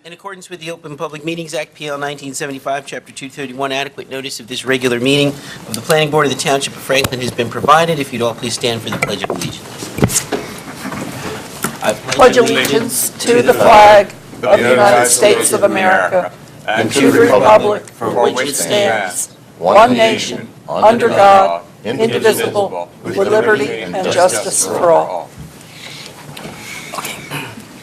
In accordance with the Open Public Meetings Act, PL 1975, Chapter 231, adequate notice of this regular meeting of the Planning Board of the Township of Franklin has been provided. If you'd all please stand for the Pledge of Allegiance. I pledge allegiance to the flag of the United States of America and to the republic for which it stands, one nation, under God, indivisible, with liberty and justice for all.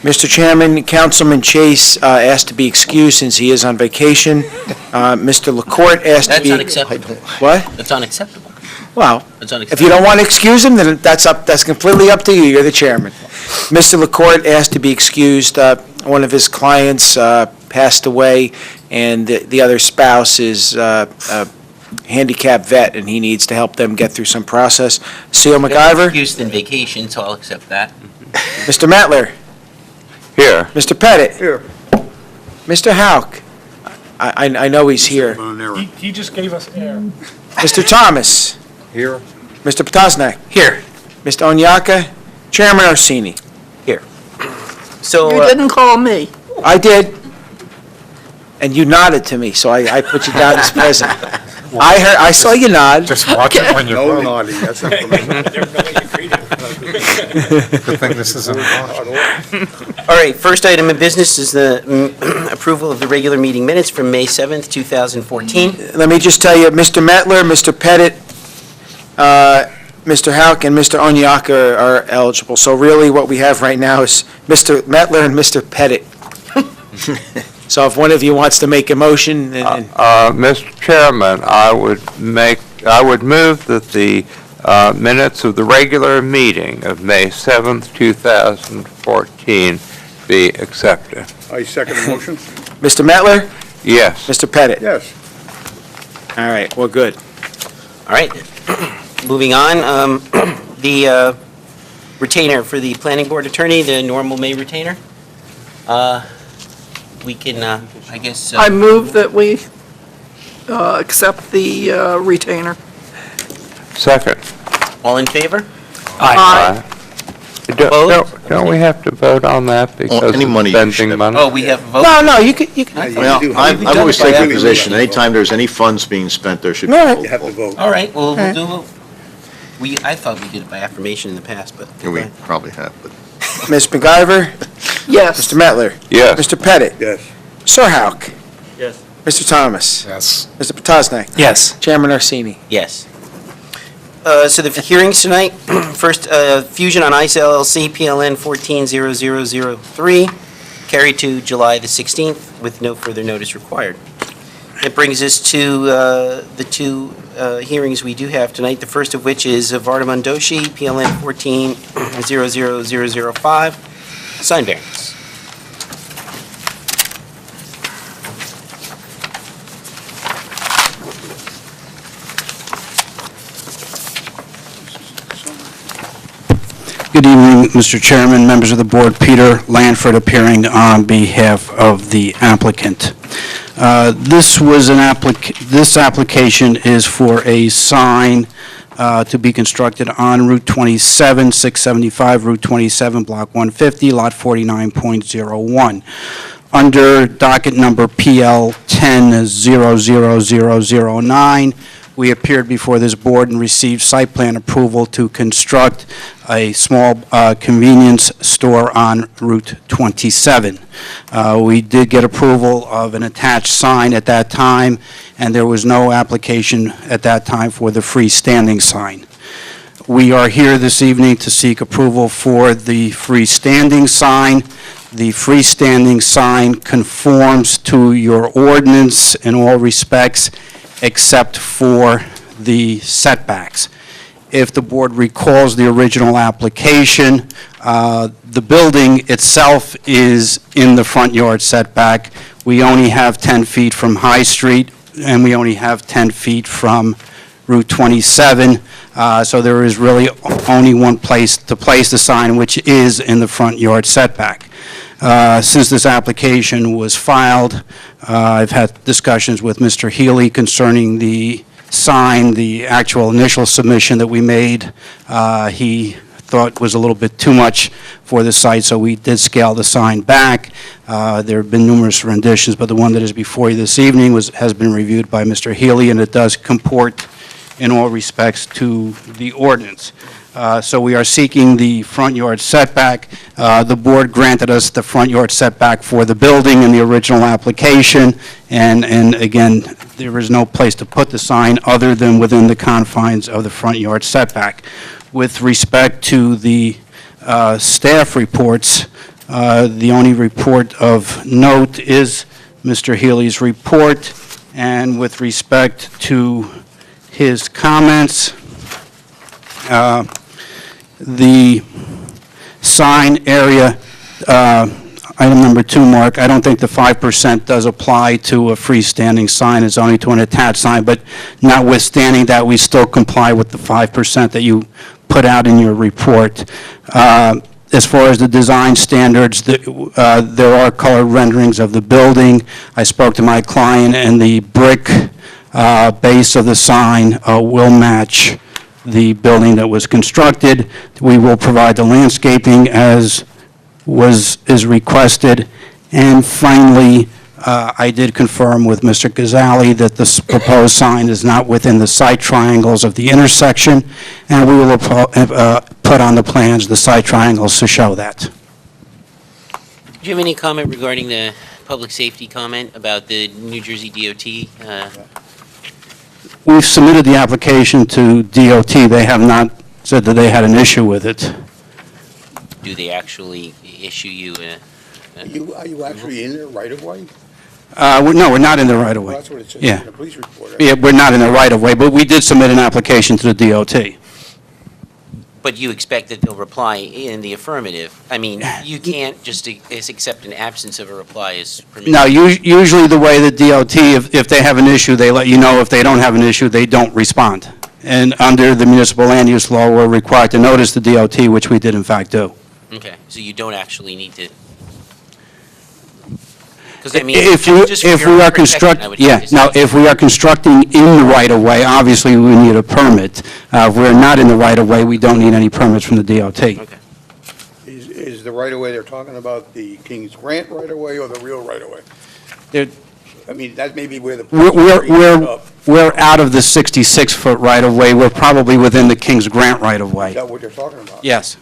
Mr. Chairman, Councilman Chase asked to be excused since he is on vacation. Mr. LaCourte asked to be... That's unacceptable. What? That's unacceptable. Well, That's unacceptable. if you don't want to excuse him, then that's completely up to you. You're the chairman. Mr. LaCourte asked to be excused. One of his clients passed away, and the other spouse is a handicapped vet, and he needs to help them get through some process. Seal MacGyver? Excused in vacation, so I'll accept that. Mr. Mettler? Here. Mr. Pettit? Here. Mr. Houck? I know he's here. He just gave us air. Mr. Thomas? Here. Mr. Potosnak? Here. Mr. Onyaka? Chairman Orsini? So, You didn't call me. I did. And you nodded to me, so I put you down as present. I saw you nod. Just watch it when you're No voting. nodding, that's information. Good thing this isn't all right, first item of business is the approval of the regular meeting minutes from May 7th, 2014. Let me just tell you, Mr. Mettler, Mr. Pettit, Mr. Houck, and Mr. Onyaka are eligible. So really what we have right now is Mr. Mettler and Mr. Pettit. So if one of you wants to make a motion, Mr. Chairman, I would move that the minutes of the regular meeting of May 7th, 2014 be accepted. I second the motion. Mr. Mettler, Yes. Mr. Pettit. Yes. All right, well, good. All right, moving on, the retainer for the planning board attorney, the normal May retainer. We can, I guess... I move that we accept the retainer. Second. all in favor? Aye. Don't we have to vote on that because any money of you spending should- money? Oh, we have a vote? No, you could, Well, I've always by taken every the position, meeting. anytime there's any funds being spent, there should be No. a You have to vote. vote. All right, well, Okay. we'll do, I thought we did it by affirmation in the past, but... Yeah, we probably have, but Ms. MacGyver, Yes. Mr. Mettler, Yes. Mr. Pettit, Yes. Sir Houck, Yes. Mr. Thomas, Yes. Mr. Potosnak. Yes. Chairman Orsini. Yes. So the hearings tonight, first, Fusion on Ice LLC, PLN 140003, carried to July the 16th with no further notice required. It brings us to the two hearings we do have tonight, the first of which is Vardamon Doshi, PLN 140005, sign variance. Good evening, Mr. Chairman, members of the board. Peter Lanford appearing on behalf of the applicant. This application is for a sign to be constructed on Route 27, 675 Route 27, Block 150, Lot 49.01. Under docket number PL 10-00009, we appeared before this board and received site plan approval to construct a small convenience store on Route 27. We did get approval of an attached sign at that time, and there was no application at that time for the freestanding sign. We are here this evening to seek approval for the freestanding sign. The freestanding sign conforms to your ordinance in all respects, except for the setbacks. If the board recalls the original application, the building itself is in the front yard setback. We only have 10 feet from High Street, and we only have 10 feet from Route 27, so there is really only one place to place the sign, which is in the front yard setback. Since this application was filed, I've had discussions with Mr. Healy concerning the sign, the actual initial submission that we made. He thought was a little bit too much for the site, so we did scale the sign back. There have been numerous renditions, but the one that is before you this evening has been reviewed by Mr. Healy, and it does comport in all respects to the ordinance. So we are seeking the front yard setback. The board granted us the front yard setback for the building in the original application, and again, there is no place to put the sign other than within the confines of the front yard setback. With respect to the staff reports, the only report of note is Mr. Healy's report, and with respect to his comments, the sign area, item number 2, Mark, I don't think the 5% does apply to a freestanding sign. It's only to an attached sign, but notwithstanding that, we still comply with the 5% that you put out in your report. As far as the design standards, there are color renderings of the building. I spoke to my client, and the brick base of the sign will match the building that was constructed. We will provide the landscaping as is requested. And finally, I did confirm with Mr. Gazali that this proposed sign is not within the site triangles of the intersection, and we will put on the plans the site triangles to show that. Do you have any comment regarding the public safety comment about the New Jersey DOT? We've submitted the application to DOT. They have not said that they had an issue with it. Do they actually issue you a... Are you actually in there right of way? No, we're not in the right of Well, way. that's what it says Yeah. in the police report. Yeah, we're not in the right of way, but we did submit an application to the DOT. But you expect that they'll reply in the affirmative? I mean, you can't just accept an absence of a reply as permission. No, usually the way the DOT, if they have an issue, they let you know. If they don't have an issue, they don't respond. And under the municipal land use law, we're required to notice the DOT, which we did in fact do. Okay, so you don't actually need to... Because I mean, If just for we your are protection, I would yeah, think to now, say- if we are constructing in the right-of-way, obviously we need a permit. If we're not in the right-of-way, we don't need any permits from the DOT. Okay. Is the right of way they're talking about the King's Grant right of way or the real right of way? They're- I mean, that may be where the. We're out of the 66-foot right-of-way. We're probably within the King's Grant Is right-of-way. that what they're talking about? Yes.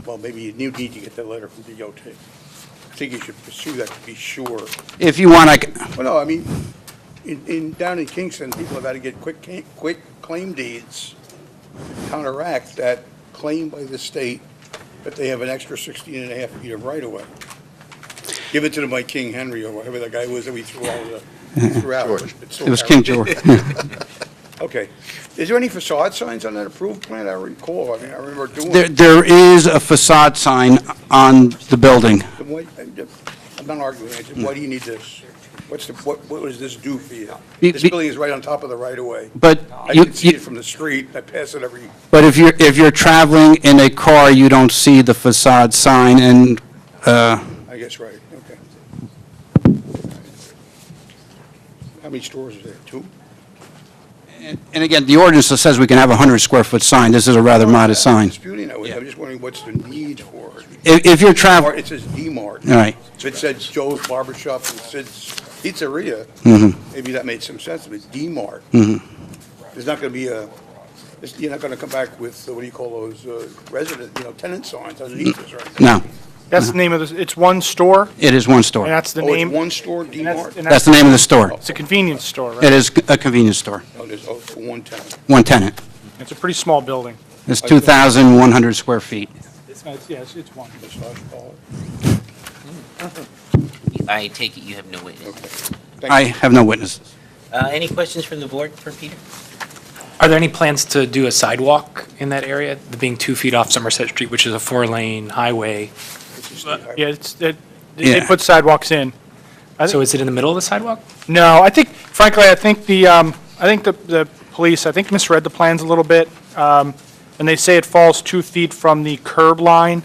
Well, maybe you need to get that letter from DOT. I think you should pursue that to be sure. If you want, I can... Well, no, I mean, down in Kingston, people have had to get quick claim deeds to counteract that claim by the state that they have an extra 16 and a half feet of right of way. Give it to them by King Henry or whatever that guy was that we threw out. George. It was King George. Okay. Is there any facade signs on that approved plan? I recall, I mean, I remember doing. There is a facade sign on the building. Then why- I'm not arguing, I said, why do you need this? What does this do for you? Be- This be- building is right on top of the right of way. But I can see it from the street, I pass it every, But if you're traveling in a car, you don't see the facade sign, and, I guess, right, okay. How many stores is there, 2? and again, the ordinance says we can have a 100-square-foot sign. This is a rather modest I'm sign. disputing that with you. I'm just wondering what's the need for it. If you're traveling, It says D-Mart. all right, If it said Joe's Barber Shop and Sid's Pizzeria, maybe that made some sense, but it's D-Mart. There's not going to be you're not going to come back with, what do you call those, resident, tenant signs underneath this, right? no, That's the name of this, it's one store, it is one and store. that's the Oh, it's name. one store, and that's- D-Mart? and That's the name of the store. It's a convenience store, It right? is a convenience store, Oh, there's, for one tenant. one tenant. It's a pretty small building. It's 2,100 square feet. Yes, it's one. Massage parlor. I take it you have no witness. Thank I you. have no witnesses. Any questions from the board for Peter? Are there any plans to do a sidewalk in that area, being 2 feet off Somerset Street, which is a 4-lane highway? Yeah, they Yeah. put sidewalks in. So is it in the middle of the sidewalk? No, frankly, I think the police, I think misread the plans a little bit. And they say it falls 2 feet from the curb line.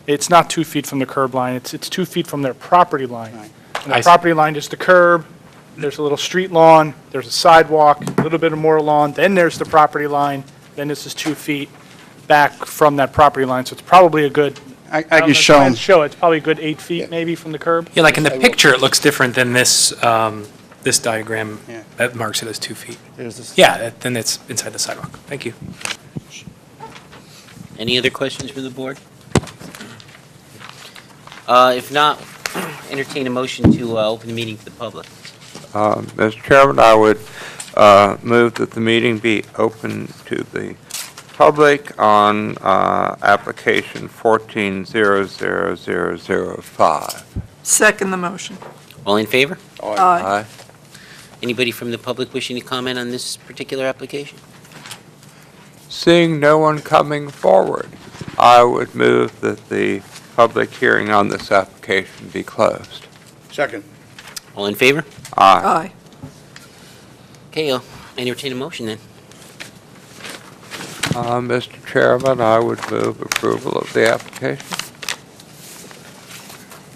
It's not 2 feet from the curb line, it's 2 feet from their property line. And I the see. property line is the curb, there's a little street lawn, there's a sidewalk, a little bit of more lawn, then there's the property line, then this is 2 feet. back from that property line, so it's probably a good, I don't can know if show plans them. show, it's probably a good 8 feet maybe from the curb. Yeah, like in the picture, it looks different than this, this diagram Yeah. that marks it as 2 feet. There's this. Yeah, then it's inside the sidewalk. Thank you. Any other questions from the board? If not, entertain a motion to open the meeting to the public. Mr. Chairman, I would move that the meeting be open to the public on application 14-00005. Second the motion. All in favor? Aye. Anybody from the public wishing to comment on this particular application? Seeing no one coming forward, I would move that the public hearing on this application be closed. Second. All in favor? Aye. Aye. Okay, I'll entertain a motion then. Mr. Chairman, I would move approval of the application.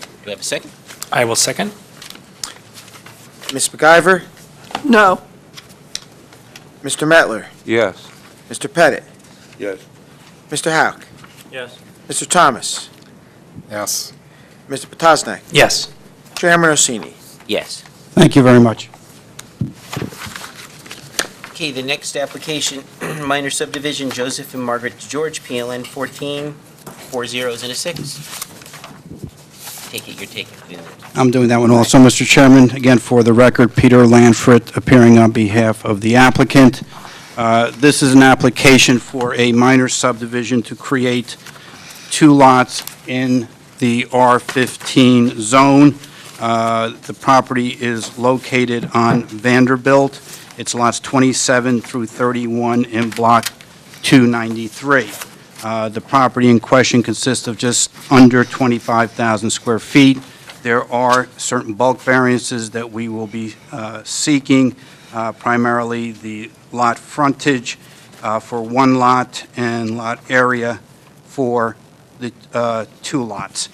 Do we have a second? I will second. Ms. MacIver, No. Mr. Metler, Yes. Mr. Pettit, Yes. Mr. Hauk, Yes. Mr. Thomas, Yes. Mr. Potosnik, Yes. Chairman Orsini. Yes. Thank you very much. Okay, the next application, minor subdivision, Joseph and Margaret George, PLN 14, 4 zeros and a 6. Take it, you're taking it. I'm doing that one also, Mr. Chairman. Again, for the record, Peter Lanfrit appearing on behalf of the applicant. This is an application for a minor subdivision to create 2 lots in the R15 zone. The property is located on Vanderbilt. It's lots 27 through 31 in Block 293. The property in question consists of just under 25,000 square feet. There are certain bulk variances that we will be seeking, primarily the lot frontage for 1 lot and lot area for the 2 lots.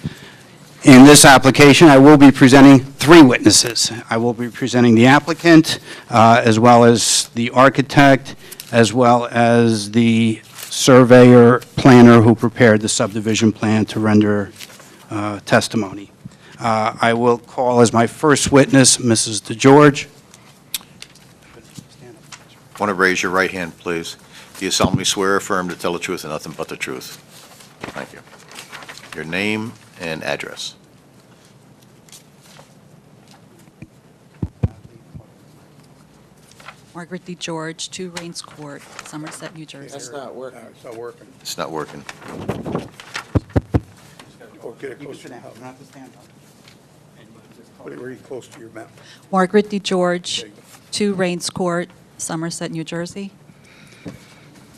In this application, I will be presenting 3 witnesses. I will be presenting the applicant, as well as the architect, as well as the surveyor planner who prepared the subdivision plan to render testimony. I will call as my first witness Mrs. DeGeorge. Want to raise your right hand, please? Do you solemnly swear or affirm to tell the truth and nothing but the truth? Thank you. Your name and address. Margaret D. George, 2 Rains Court, Somerset, New Jersey. not working. It's not working. It's not working. Oh, get it close to your mouth. Put it very close to your mouth. Margaret D. George, There you go. 2 Rains Court, Somerset, New Jersey.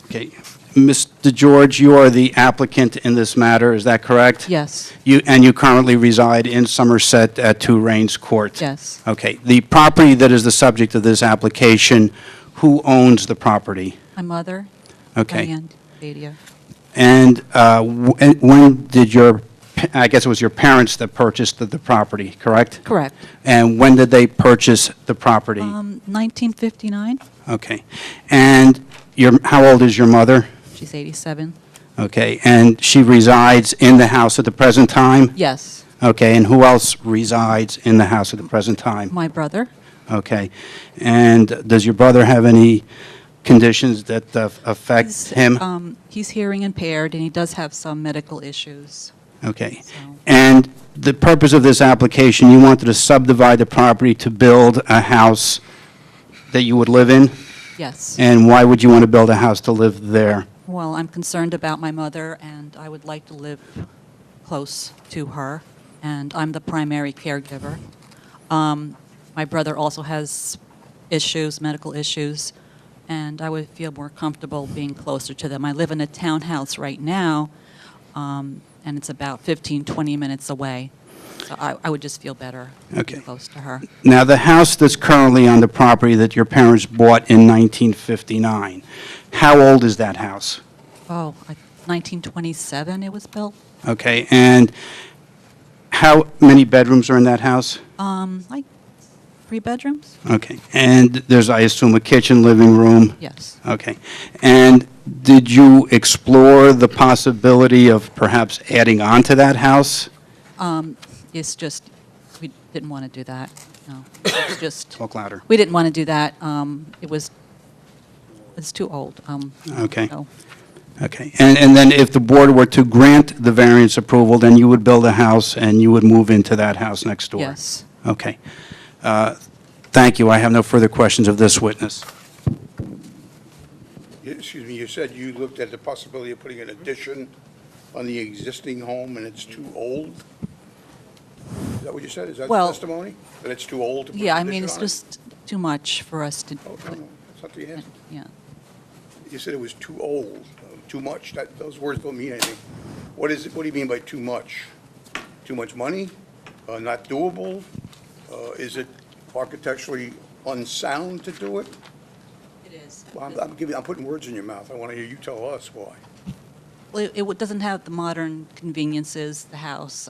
Okay. Ms. DeGeorge, you are the applicant in this matter, is that correct? Yes, And you currently reside in Somerset at 2 Rains Court? yes. Okay. The property that is the subject of this application, who owns the property? My mother, Okay. Diane Badia. And when did I guess it was your parents that purchased the property, correct? Correct. And when did they purchase the property? 1959. Okay. And how old is your mother? She's 87. Okay. And she resides in the house at the present time? Yes. Okay. And who else resides in the house at the present time? My brother, Okay. And does your brother have any conditions that affect him? he's hearing impaired, and he does have some medical issues. Okay. So, And the purpose of this application, you wanted to subdivide the property to build a house that you would live in? yes. And why would you want to build a house to live there? Well, I'm concerned about my mother, and I would like to live close to her, and I'm the primary caregiver. My brother also has issues, medical issues, and I would feel more comfortable being closer to them. I live in a townhouse right now, and it's about 15, 20 minutes away, so I would just feel better Okay. being close to her. Now, the house that's currently on the property that your parents bought in 1959, how old is that house? Oh, 1927 it was built? Okay, and how many bedrooms are in that house? Like 3 bedrooms? Okay. And there's, I assume, a kitchen, living room? Yes. Okay. And did you explore the possibility of perhaps adding on to that house? It's just, we didn't want to do that, no. It's just, Talk louder. we didn't want to do that. It's too old. Okay. No. Okay. And then if the board were to grant the variance approval, then you would build a house and you would move into that house next door? Yes. Okay. Thank you. I have no further questions of this witness. Excuse me, you said you looked at the possibility of putting an addition on the existing home and it's too old? Is that what you said? Is that the Well- testimony? That it's too old to put an Yeah, I addition mean, it's on it? just too much for us to, Oh, no, no, that's not the answer. yeah. You said it was too old, too much. Those words don't mean anything. What is it, what do you mean by too much? Too much money? Not doable? Is it architecturally unsound to do it? It is. Well, I'm putting words in your mouth. I want to hear you tell us why. Well, it doesn't have the modern conveniences, the house.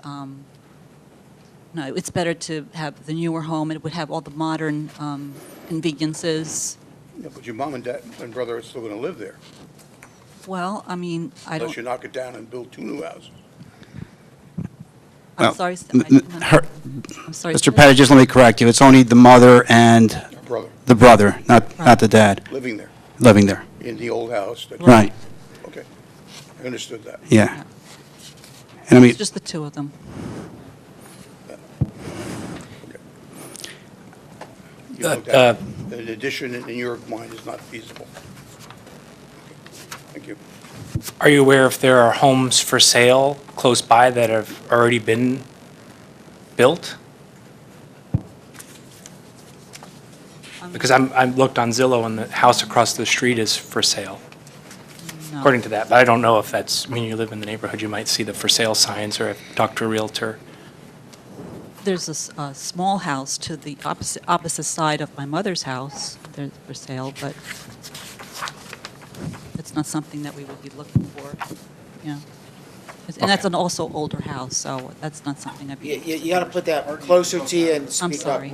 No, it's better to have the newer home. It would have all the modern conveniences. Yeah, but your mom and dad and brother are still going to live there, Well, I mean, I unless you don't, knock it down and build 2 new houses. I'm Well, sorry. I'm sorry. Mr. Petty, just let me correct you. It's only the mother and Your brother the brother, not the dad, living there, living there. in the old house. Right, Okay, I understood that. yeah. And I mean, It's just the 2 of them. You looked at an addition in your mind is not feasible. Thank you. Are you aware if there are homes for sale close by that have already been built? Because I looked on Zillow and the house across the street is for sale, No. according to that. But I don't know if that's, when you live in the neighborhood, you might see the for sale signs or talk to a realtor. There's a small house to the opposite side of my mother's house. They're for sale, but it's not something that we would be looking for, you know. And that's an also older house, so that's not something I'd be. You got to put that closer to you and speak up. sorry.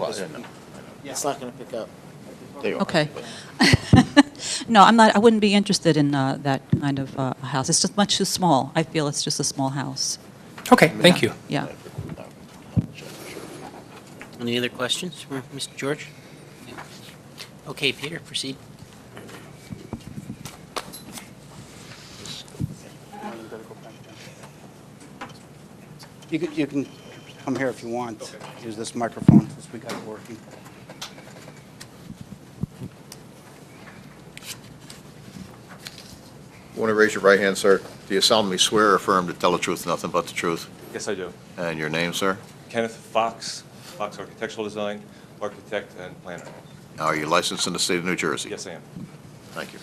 It's not going to pick up. There you are. Okay. No, I wouldn't be interested in that kind of a house. It's just much too small. I feel it's just a small house. Okay, thank you. Yeah. Any other questions for Mr. George? Okay, Peter, proceed. you can come here if you want. Use this microphone, since we got it working. You want to raise your right hand, sir? Do you solemnly swear or affirm to tell the truth, nothing but the truth? Yes, I do. And your name, sir? Kenneth Fox, Fox Architectural Design, architect and planner. Are you licensed in the state of New Jersey? Yes, I am. Thank you.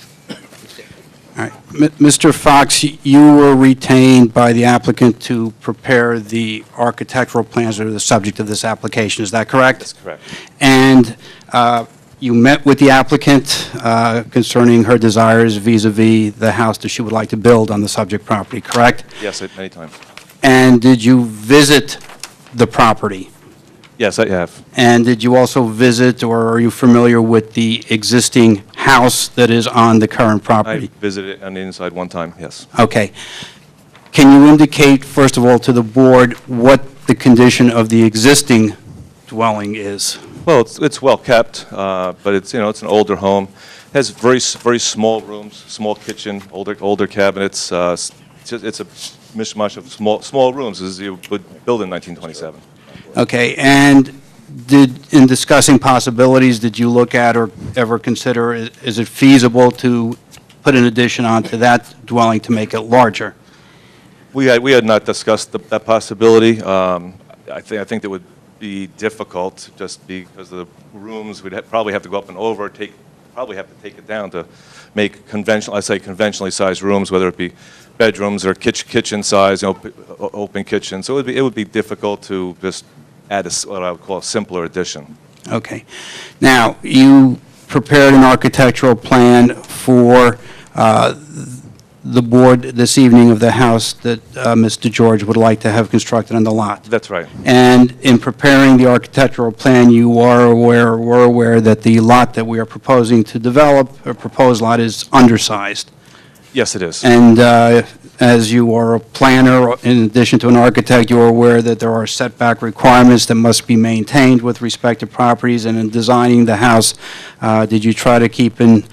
All right. Mr. Fox, you were retained by the applicant to prepare the architectural plans that are the subject of this application, is that correct? That's correct. And you met with the applicant concerning her desires vis-à-vis the house that she would like to build on the subject property, correct? Yes, many times. And did you visit the property? Yes, I have. And did you also visit, or are you familiar with the existing house that is on the current I property? visited it on the inside one time, yes. Okay. Can you indicate, first of all, to the board what the condition of the existing dwelling is? Well, it's well kept, but it's, it's an older home. It has very small rooms, small kitchen, older cabinets. It's a mishmash of small rooms as you would build in 1927. Okay, and in discussing possibilities, did you look at or ever consider, is it feasible to put an addition onto that dwelling to make it larger? We had not discussed that possibility. I think that would be difficult just because the rooms, we'd probably have to go up and over, probably have to take it down to make conventionally sized rooms, whether it be bedrooms or kitchen size, open kitchen. So it would be difficult to just add what I would call a simpler addition. Okay. Now, you prepared an architectural plan for the board this evening of the house that Mr. George would like to have constructed on the lot. That's right. And in preparing the architectural plan, you were aware that the lot that we are proposing to develop, a proposed lot, is undersized. Yes, it is. And as you are a planner, in addition to an architect, you are aware that there are setback requirements that must be maintained with respect to properties, and in designing the house, did you try to keep in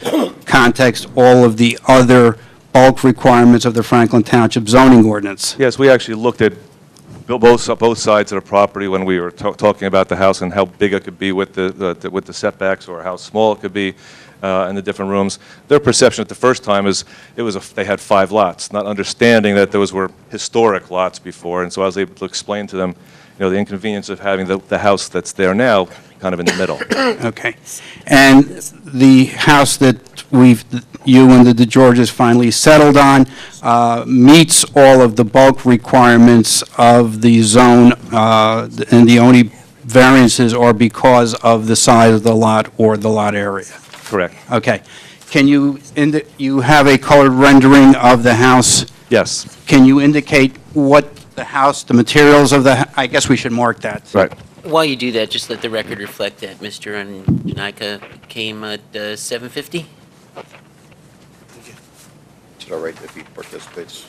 context all of the other bulk requirements of the Franklin Township zoning ordinance? Yes, we actually looked at both sides of the property when we were talking about the house and how big it could be with the setbacks, or how small it could be in the different rooms. Their perception at the first time is they had 5 lots, not understanding that those were historic lots before. And so I was able to explain to them, the inconvenience of having the house that's there now kind of in the middle. Okay. And the house that you and the DeGeorges finally settled on meets all of the bulk requirements of the zone, and the only variances are because of the size of the lot or the lot area? Correct. Okay. Can you have a colored rendering of the house? Yes. Can you indicate what the house, the materials of I guess we should mark that. Right. While you do that, just let the record reflect that Mr. Anjanika came at 7:50. Is it all right if he participates?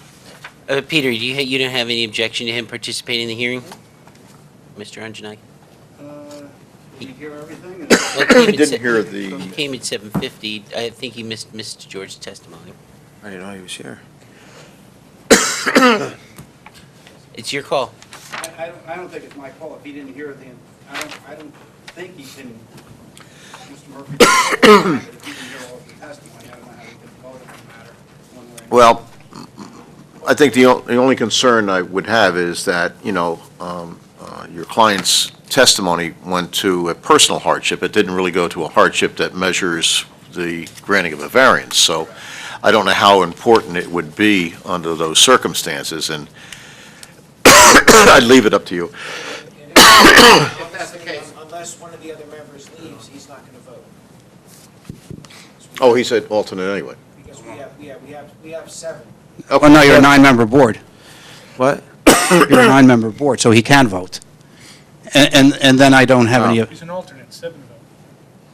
Peter, you don't have any objection to him participating in the hearing? Mr. Anjanika? Did you hear everything? Well, I didn't hear the... He came at 7:50. I think he missed Mr. George's testimony. I didn't know he was here. It's your call. I don't think it's my call. If he didn't hear I don't think he can, Mr. Murphy, if he didn't hear all of the testimony, I don't know how he can vote on the matter one way or another. Well, I think the only concern I would have is that, your client's testimony went to a personal hardship. It didn't really go to a hardship that measures the granting of a variance. So I don't know how important it would be under those circumstances, and I'd leave it up to you. If that's the case, unless one of the other members leaves, he's not going to vote. Oh, he said alternate anyway. Because we have 7. Oh, no, you're a 9-member board. What? You're a 9-member board, so he can vote. And then I don't have any... He's an alternate, 7 vote.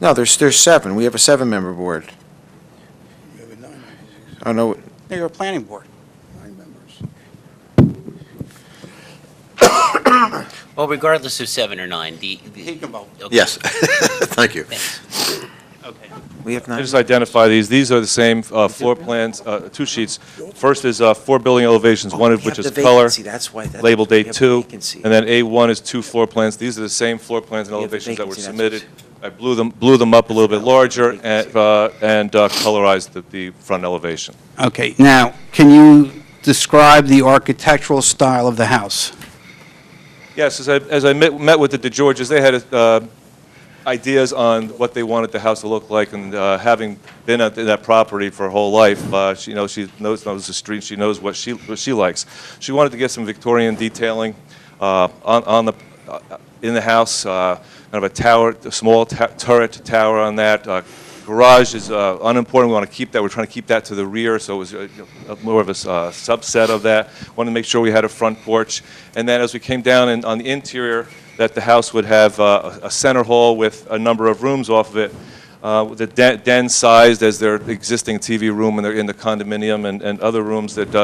No, there's 7. We have a 7-member board. You have a 9, Oh, no, You're a planning board. 9 members. Well, regardless of 7 or 9, He can vote. okay. Yes, thank you. Thanks. Okay. we have I 9. just identify these. These are the same floor plans, 2 sheets. First is 4 building elevations, one of which is color, That's why. labeled we have A2, vacancy. and then A1 is 2 floor plans. These are the same floor plans and We have the elevations that were vacancy, that's submitted. I blew them up a little bit larger and colorized the front elevation. Okay, now, can you describe the architectural style of the house? Yes, as I met with the DeGeorges, they had ideas on what they wanted the house to look like, and having been in that property for her whole life, she knows the street, she knows what she likes. She wanted to get some Victorian detailing in the house, kind of a tower, a small turret tower on that. Garage is unimportant. We want to keep that. We're trying to keep that to the rear, so it was more of a subset of that. Wanted to make sure we had a front porch. And then as we came down on the interior, that the house would have a center hall with a number of rooms off of it, with the den sized as their existing TV room in the condominium, and other rooms that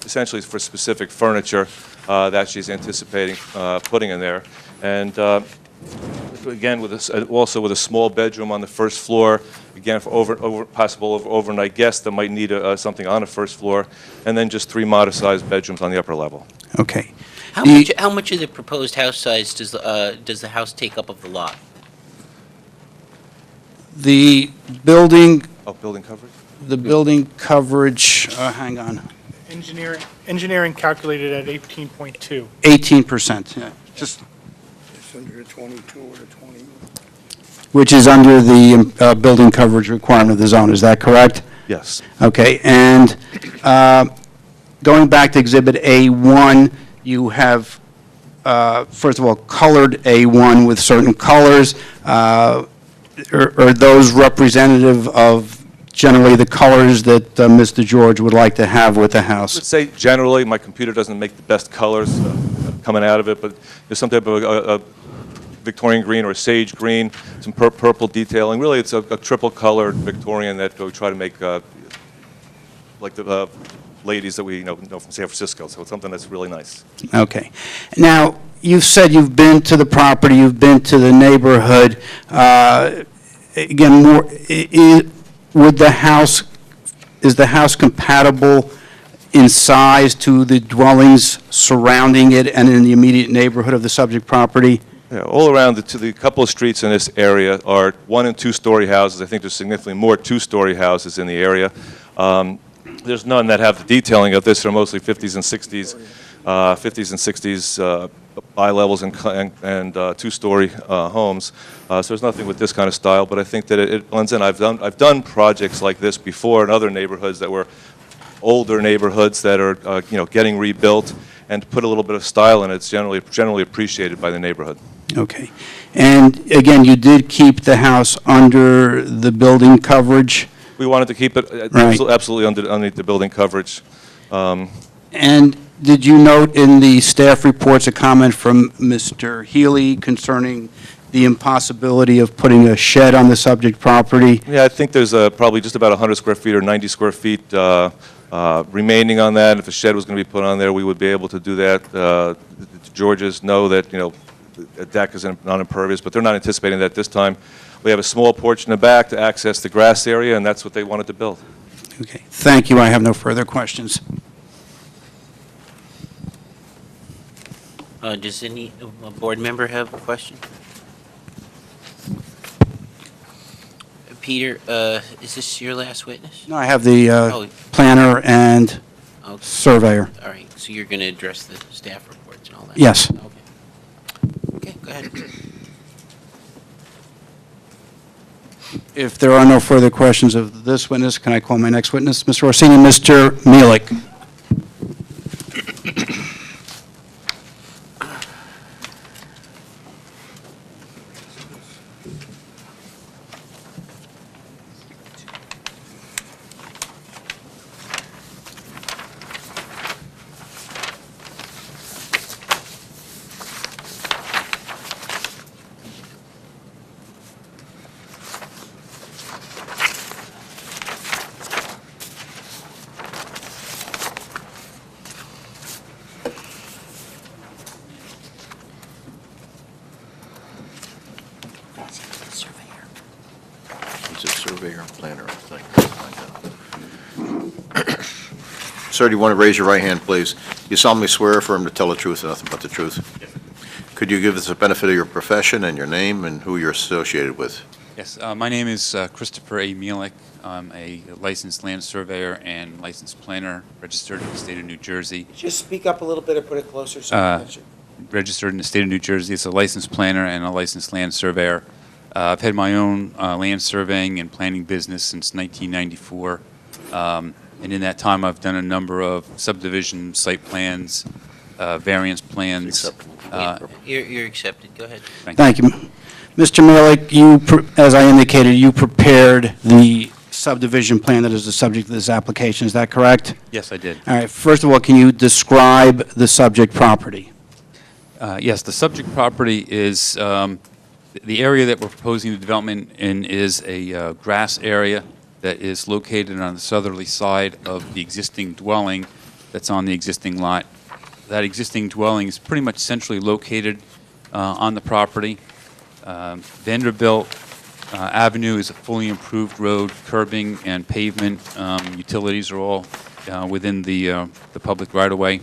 essentially for specific furniture that she's anticipating putting in there. And again, also with a small bedroom on the first floor, again for possible overnight guests that might need something on the first floor, and then just 3 modest-sized bedrooms on the upper level. Okay. How much of the proposed house size does the house take up of the lot? The building, Oh, building coverage? hang on, Engineering calculated at 18.2. 18%, yeah, just, It's under the 22 or the 20. which is under the building coverage requirement of the zone, is that correct? Yes. Okay, and going back to Exhibit A1, you have, first of all, colored A1 with certain colors. Are those representative of generally the colors that Mr. George would like to have with the I house? would say generally, my computer doesn't make the best colors coming out of it, but there's some type of a Victorian green or a sage green, some purple detailing. Really, it's a triple-colored Victorian that we try to make like the ladies that we know from San Francisco, so it's something that's really nice. Okay. Now, you've said you've been to the property, you've been to the neighborhood. Again, would the house, is the house compatible in size to the dwellings surrounding it and in the immediate neighborhood of the subject property? Yeah, all around the couple of streets in this area are 1- and 2-story houses. I think there's significantly more 2-story houses in the area. There's none that have the detailing of this. They're mostly 50s and 60s bi-levels and 2-story homes. So there's nothing with this kind of style, but I think that it blends in. I've done projects like this before in other neighborhoods that were older neighborhoods that are getting rebuilt, and to put a little bit of style in it, it's generally appreciated by the neighborhood. Okay. And again, you did keep the house under the building coverage? We wanted to keep it Right. absolutely underneath the building coverage. And did you note in the staff reports a comment from Mr. Healy concerning the impossibility of putting a shed on the subject property? Yeah, I think there's probably just about 100 square feet or 90 square feet remaining on that. If a shed was going to be put on there, we would be able to do that. The Georges know that, a deck is non-impervious, but they're not anticipating that this time. We have a small porch in the back to access the grass area, and that's what they wanted to build. Okay, thank you. I have no further questions. Does any board member have a question? Peter, is this your last witness? No, I have the Oh. planner and Okay. surveyor. All right, so you're going to address the staff reports and all that? Yes. Okay. Okay, go ahead. If there are no further questions of this witness, can I call my next witness? Mr. Orsini, Mr. Mielek. He's a surveyor and planner, I think. Sir, do you want to raise your right hand, please? You solemnly swear or affirm to tell the truth and nothing but the truth? Could you give us the benefit of your profession and your name and who you're associated with? Yes, my name is Christopher A. Mielek. I'm a licensed land surveyor and licensed planner, registered in the state of New Jersey. Just speak up a little bit or put it closer so Uh, I can hear you. Registered in the state of New Jersey as a licensed planner and a licensed land surveyor. I've had my own land surveying and planning business since 1994. And in that time, I've done a number of subdivision site plans, variance plans. You're accepted, go ahead. Thank you. Mr. Mielek, as I indicated, you prepared the subdivision plan that is the subject of this application. Is that correct? Yes, I did. All right. First of all, can you describe the subject property? Yes, the subject property is, the area that we're proposing the development in is a grass area that is located on the southerly side of the existing dwelling that's on the existing lot. That existing dwelling is pretty much centrally located on the property. Vanderbilt Avenue is a fully improved road, curbing and pavement. Utilities are all within the public right-of-way.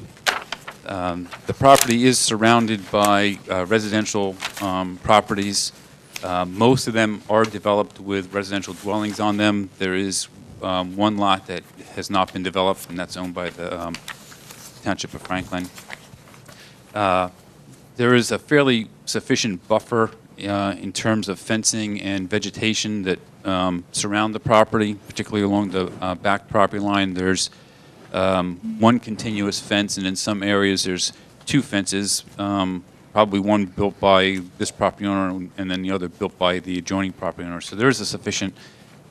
The property is surrounded by residential properties. Most of them are developed with residential dwellings on them. There is one lot that has not been developed, and that's owned by the Township of Franklin. There is a fairly sufficient buffer in terms of fencing and vegetation that surround the property, particularly along the back property line. There's one continuous fence, and in some areas there's two fences, probably one built by this property owner and then the other built by the adjoining property owner. So there is a sufficient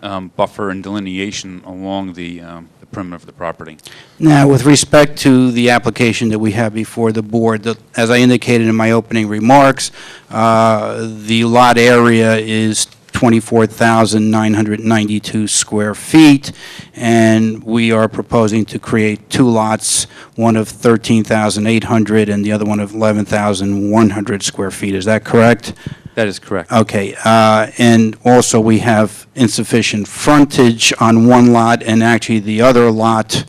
buffer and delineation along the perimeter of the property. Now, with respect to the application that we have before the board, as I indicated in my opening remarks, the lot area is 24,992 square feet, and we are proposing to create two lots, one of 13,800 and the other one of 11,100 square feet. Is that correct? That is correct. Okay, and also we have insufficient frontage on one lot, and actually the other lot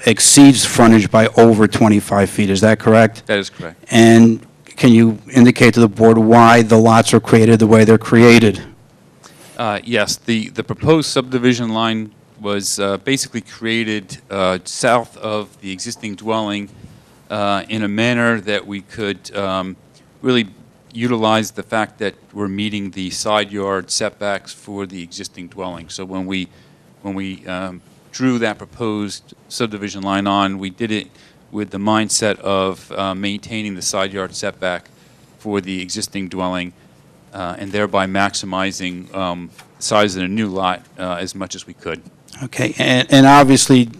exceeds frontage by over 25 feet. Is that correct? That is correct. And can you indicate to the board why the lots are created the way they're created? Yes, the proposed subdivision line was basically created south of the existing dwelling in a manner that we could really utilize the fact that we're meeting the side yard setbacks for the existing dwelling. So when we drew that proposed subdivision line on, we did it with the mindset of maintaining the side yard setback for the existing dwelling and thereby maximizing the size of the new lot as much as we could. Okay, and obviously,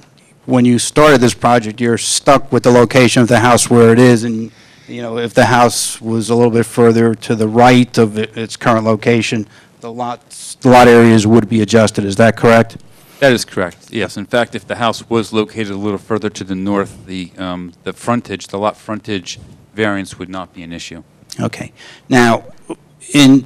when you started this project, you're stuck with the location of the house where it is, and, you know, if the house was a little bit further to the right of its current location, the lot areas would be adjusted. Is that correct? That is correct, yes. In fact, if the house was located a little further to the north, the lot frontage variance would not be an issue. Okay. Now, in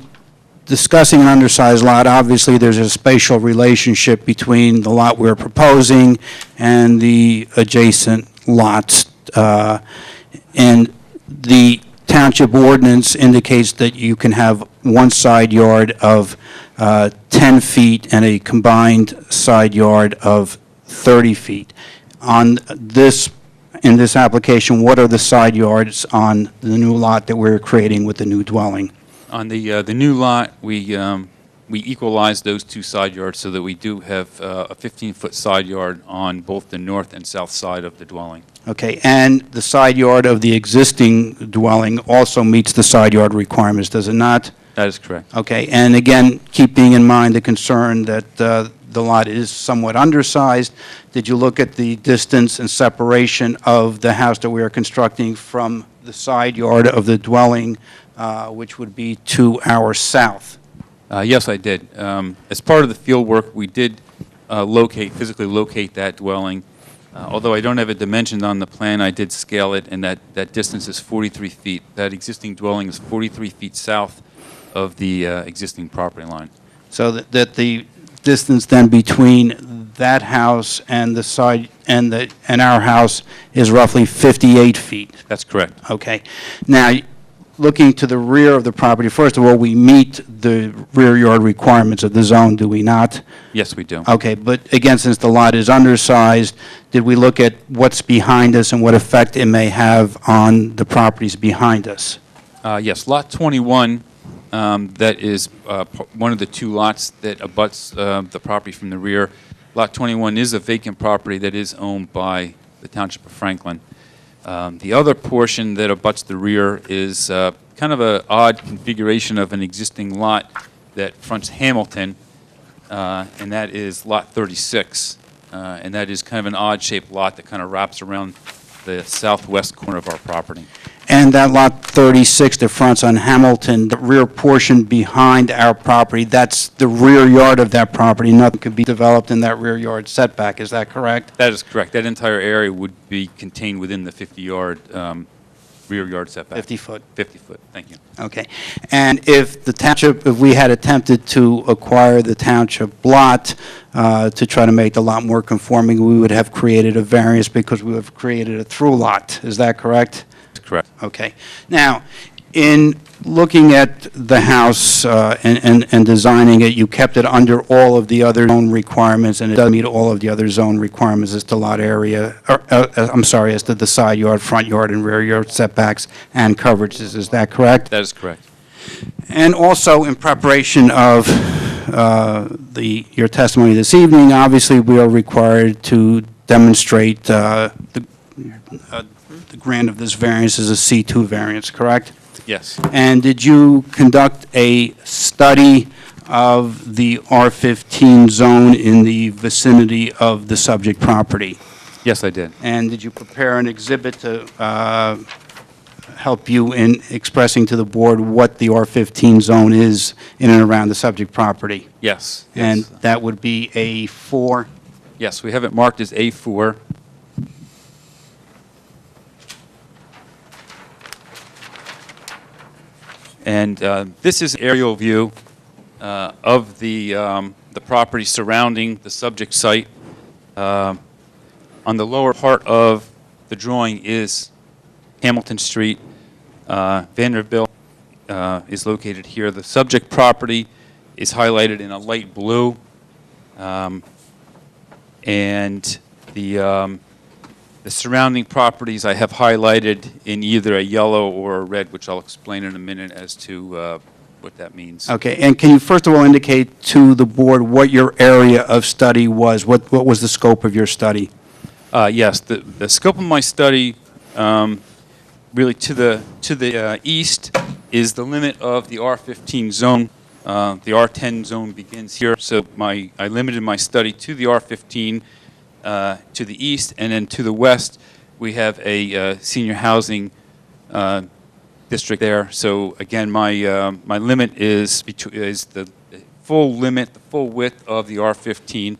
discussing an undersized lot, obviously there's a spatial relationship between the lot we're proposing and the adjacent lots. And the township ordinance indicates that you can have one side yard of 10 feet and a combined side yard of 30 feet. In this application, what are the side yards on the new lot that we're creating with the new dwelling? On the new lot, we equalized those two side yards so that we do have a 15-foot side yard on both the north and south side of the dwelling. Okay, and the side yard of the existing dwelling also meets the side yard requirements, does it not? That is correct. Okay, and again, keeping in mind the concern that the lot is somewhat undersized, did you look at the distance and separation of the house that we are constructing from the side yard of the dwelling, which would be to our south? Yes, I did. As part of the field work, we did physically locate that dwelling. Although I don't have it dimensioned on the plan, I did scale it, and that distance is 43 feet. That existing dwelling is 43 feet south of the existing property line. So that the distance then between that house and the side and our house is roughly 58 feet. That's correct. Okay. Now, looking to the rear of the property, first of all, we meet the rear yard requirements of the zone, do we not? Yes, we do. Okay, but again, since the lot is undersized, did we look at what's behind us and what effect it may have on the properties behind us? Yes, Lot 21, that is one of the two lots that abuts the property from the rear. Lot 21 is a vacant property that is owned by the Township of Franklin. The other portion that abuts the rear is kind of an odd configuration of an existing lot that fronts Hamilton, and that is Lot 36. And that is kind of an odd-shaped lot that kind of wraps around the southwest corner of our property. And that lot 36 that fronts on Hamilton, the rear portion behind our property, that's the rear yard of that property. Nothing could be developed in that rear yard setback. Is that correct? That is correct. That entire area would be contained within the 50-yard rear yard setback. 50 foot. 50 foot. Thank you. Okay. And if the township, if we had attempted to acquire the township lot to try to make the lot more conforming, we would have created a variance because we would have created a through lot. Is that correct? Correct. Okay. Now, in looking at the house and designing it, you kept it under all of the other zone requirements, and it does meet all of the other zone requirements as to lot area, as to the side yard, front yard, and rear yard setbacks and coverages. Is that correct? That is correct. And also, in preparation of your testimony this evening, obviously, we are required to demonstrate the grant of this variance is a C2 variance, correct? Yes. And did you conduct a study of the R15 zone in the vicinity of the subject property? Yes, I did. And did you prepare an exhibit to help you in expressing to the board what the R15 zone is in and around the subject property? Yes. And yes. that would be A4? Yes, we have it marked as A4. And this is an aerial view of the property surrounding the subject site. On the lower part of the drawing is Hamilton Street. Vanderbilt is located here. The subject property is highlighted in a light blue. And the surrounding properties I have highlighted in either a yellow or a red, which I'll explain in a minute as to what that means. Okay, and can you first of all indicate to the board what your area of study was? What was the scope of your study? Yes, the scope of my study, really to the east, is the limit of the R15 zone. The R10 zone begins here, so I limited my study to the R15 to the east, and then to the west, we have a senior housing district there. So again, my limit is the full limit, the full width of the R15.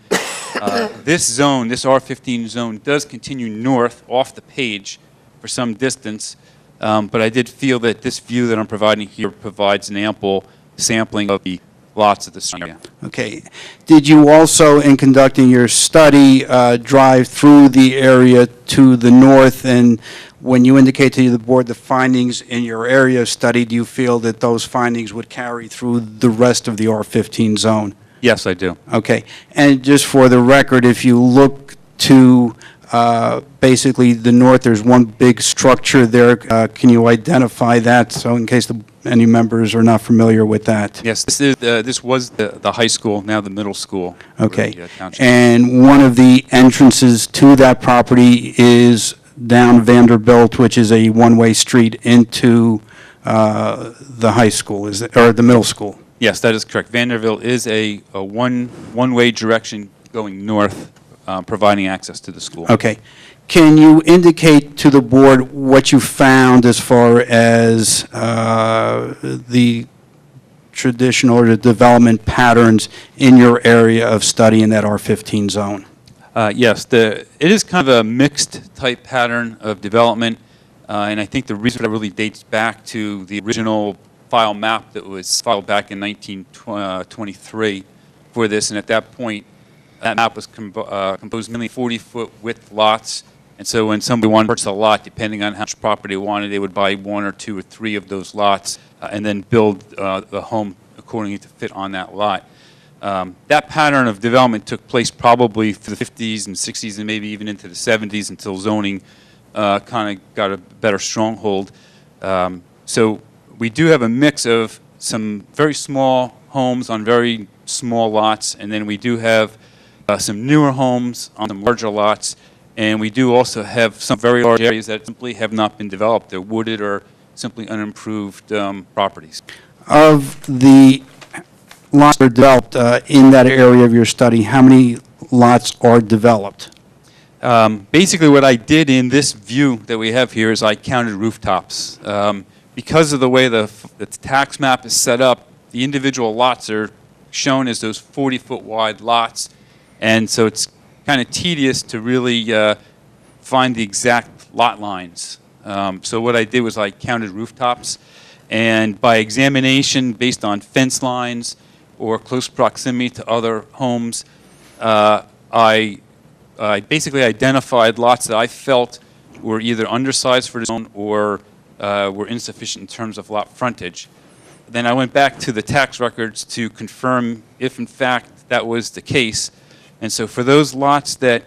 This zone, this R15 zone, does continue north off the page for some distance, but I did feel that this view that I'm providing here provides an ample sampling of the lots of this area. Okay. Did you also, in conducting your study, drive through the area to the north? And when you indicate to the board the findings in your area of study, do you feel that those findings would carry through the rest of the R15 zone? Yes, I do. Okay. And just for the record, if you look to basically the north, there's one big structure there. Can you identify that, so in case any members are not familiar with that? Yes, this was the high school, now the middle school. Okay. The, Township. And one of the entrances to that property is down Vanderbilt, which is a one-way street into the high school, or the middle school? Yes, that is correct. Vanderbilt is a one-way direction going north, providing access to the school. Okay. Can you indicate to the board what you found as far as the traditional or the development patterns in your area of study in that R15 zone? Yes, it is kind of a mixed type pattern of development, and I think the reason that really dates back to the original file map that was filed back in 1923 for this, and at that point, that map was composed mainly 40-foot width lots, and so when somebody wanted to purchase a lot, depending on how much property they wanted, they would buy 1 or 2 or 3 of those lots and then build the home accordingly to fit on that lot. That pattern of development took place probably through the 50s and 60s and maybe even into the 70s until zoning kind of got a better stronghold. So we do have a mix of some very small homes on very small lots, and then we do have some newer homes on some larger lots, and we do also have some very large areas that simply have not been developed. They're wooded or simply unimproved properties. Of the lots that are developed in that area of your study, how many lots are developed? Basically what I did in this view that we have here is I counted rooftops. Because of the way the tax map is set up, the individual lots are shown as those 40-foot wide lots, and so it's kind of tedious to really find the exact lot lines. So what I did was I counted rooftops, and by examination based on fence lines or close proximity to other homes, I basically identified lots that I felt were either undersized for the zone or were insufficient in terms of lot frontage. Then I went back to the tax records to confirm if in fact that was the case. And so for those lots that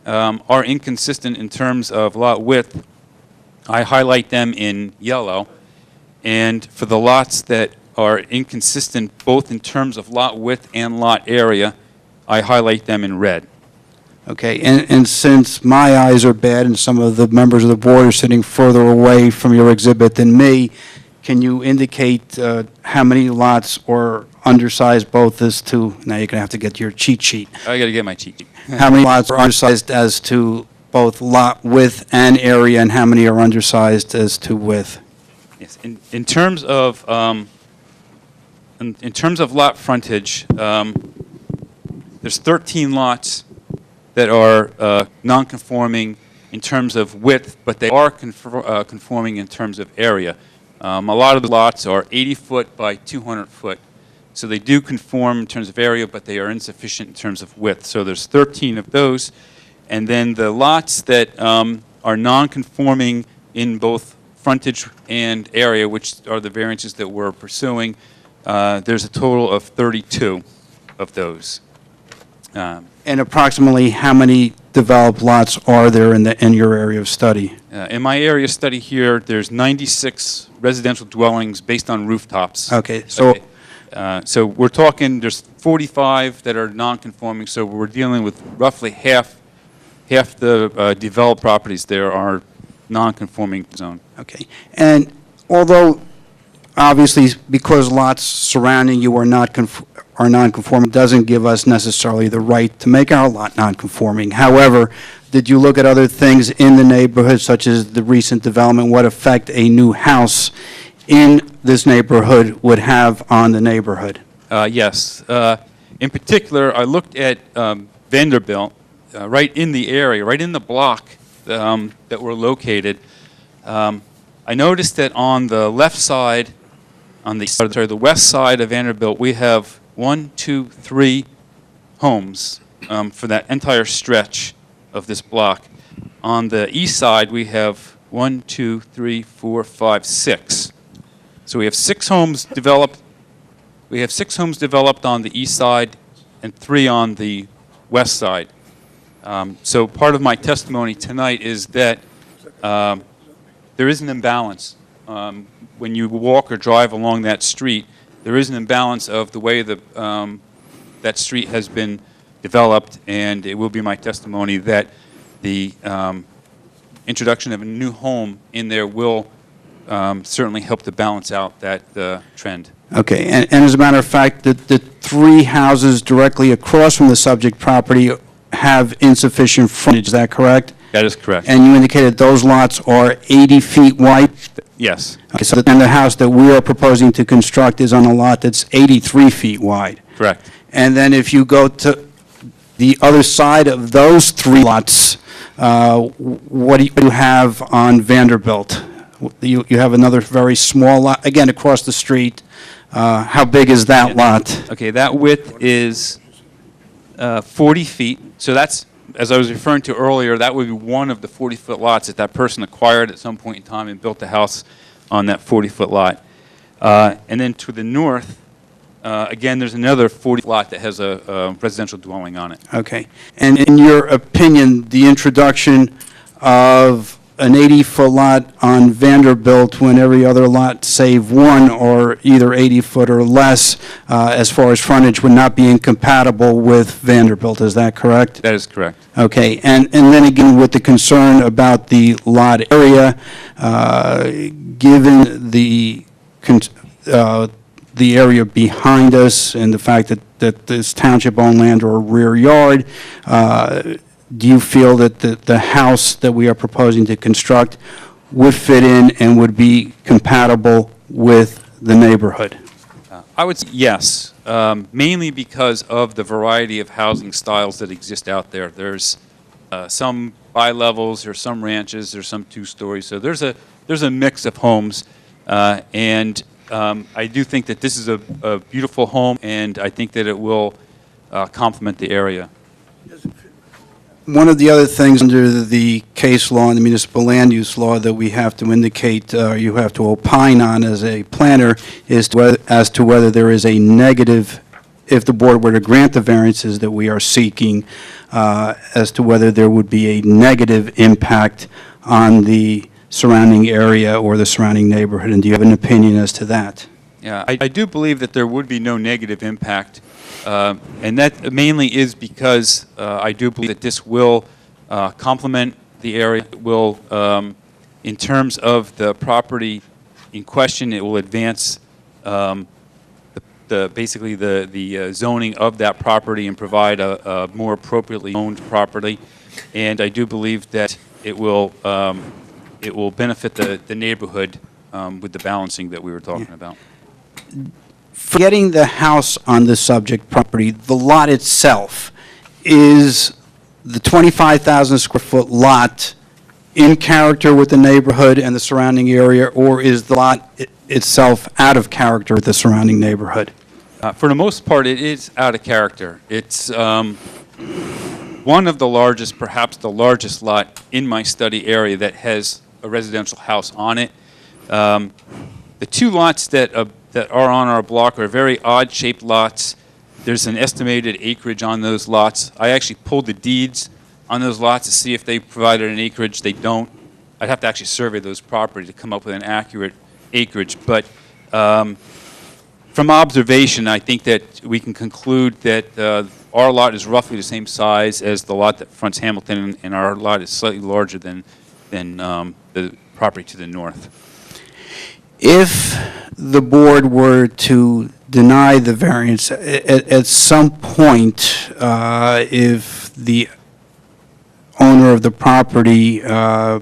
are inconsistent in terms of lot width, I highlight them in yellow. And for the lots that are inconsistent both in terms of lot width and lot area, I highlight them in red. Okay, and since my eyes are bad and some of the members of the board are sitting further away from your exhibit than me, can you indicate how many lots are undersized both as to, now you're going to have to get your cheat sheet. I got to get my cheat sheet. How many lots are undersized as to both lot width and area, and how many are undersized as to width? Yes, in terms of in terms of lot frontage, there's 13 lots that are non-conforming in terms of width, but they are conforming in terms of area. A lot of the lots are 80 foot by 200 foot, so they do conform in terms of area, but they are insufficient in terms of width. So there's 13 of those, and then the lots that are non-conforming in both frontage and area, which are the variances that we're pursuing, there's a total of 32 of those. And approximately how many developed lots are there in your area of study? In my area study here, there's 96 residential dwellings based on rooftops. Okay, so So we're talking, there's 45 that are non-conforming, so we're dealing with roughly half the developed properties there are non-conforming zone. okay. And although obviously because lots surrounding you are non-conforming, doesn't give us necessarily the right to make our lot non-conforming. However, did you look at other things in the neighborhood, such as the recent development, what effect a new house in this neighborhood would have on the neighborhood? Yes. In particular, I looked at Vanderbilt, right in the area, right in the block that we're located. I noticed that on the left side, the west side of Vanderbilt, we have 1, 2, 3 homes for that entire stretch of this block. On the east side, we have 1, 2, 3, 4, 5, 6. So we have 6 homes developed. We have 6 homes developed on the east side and 3 on the west side. So part of my testimony tonight is that there is an imbalance. When you walk or drive along that street, there is an imbalance of the way that street has been developed, and it will be my testimony that the introduction of a new home in there will certainly help to balance out that trend. Okay, and as a matter of fact, the 3 houses directly across from the subject property have insufficient frontage, is that correct? That is correct. And you indicated those lots are 80 feet wide? Yes. Okay, so then the house that we are proposing to construct is on a lot that's 83 feet wide. Correct. And then if you go to the other side of those 3 lots, what do you have on Vanderbilt? You have another very small lot, again, across the street. How big is that lot? Okay, that width is 40 feet. So that's, as I was referring to earlier, that would be one of the 40-foot lots that that person acquired at some point in time and built a house on that 40-foot lot. And then to the north, again, there's another 40 lot that has a residential dwelling on it. Okay. And in your opinion, the introduction of an 80-foot lot on Vanderbilt when every other lot save one or either 80 foot or less as far as frontage would not be incompatible with Vanderbilt, is that correct? That is correct. Okay, and then again with the concern about the lot area, given the area behind us and the fact that this township-owned land or rear yard, do you feel that the house that we are proposing to construct would fit in and would be compatible with the neighborhood? I would say yes, mainly because of the variety of housing styles that exist out there. There's some bi-levels, there's some ranches, there's some 2-stories, so there's a mix of homes, and I do think that this is a beautiful home, and I think that it will complement the area. One of the other things under the case law and the municipal land use law that we have to indicate, you have to opine on as a planner, is as to whether there is a negative, if the board were to grant the variances that we are seeking, as to whether there would be a negative impact on the surrounding area or the surrounding neighborhood, and do you have an opinion as to that? Yeah, I do believe that there would be no negative impact, and that mainly is because I do believe that this will complement the area, will, in terms of the property in question. It will advance basically the zoning of that property and provide a more appropriately owned property. And I do believe that it will benefit the neighborhood with the balancing that we were talking about. Forgetting the house on the subject property, the lot itself, is the 25,000 square foot lot in character with the neighborhood and the surrounding area, or is the lot itself out of character with the surrounding neighborhood? For the most part, it is out of character. It's one of the largest, perhaps the largest lot in my study area that has a residential house on it. The two lots that are on our block are very odd-shaped lots. There's an estimated acreage on those lots. I actually pulled the deeds on those lots to see if they provided an acreage. They don't. I'd have to actually survey those properties to come up with an accurate acreage. But from observation, I think that we can conclude that our lot is roughly the same size as the lot that fronts Hamilton, and our lot is slightly larger than the property to the north. If the board were to deny the variance, at some point, if the owner of the property no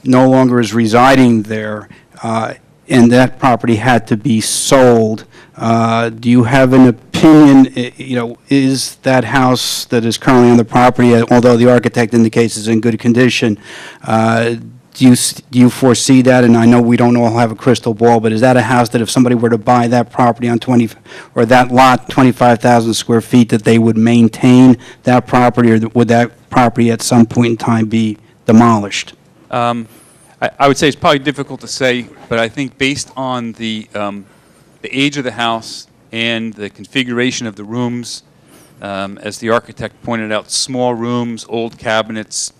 longer is residing there, and that property had to be sold, do you have an opinion, is that house that is currently on the property, although the architect indicates it's in good condition, do you foresee that? And I know we don't all have a crystal ball, but is that a house that if somebody were to buy that property on or that lot, 25,000 square feet, that they would maintain that property, or would that property at some point in time be demolished? I would say it's probably difficult to say, but I think based on the age of the house and the configuration of the rooms, as the architect pointed out, small rooms, old cabinets,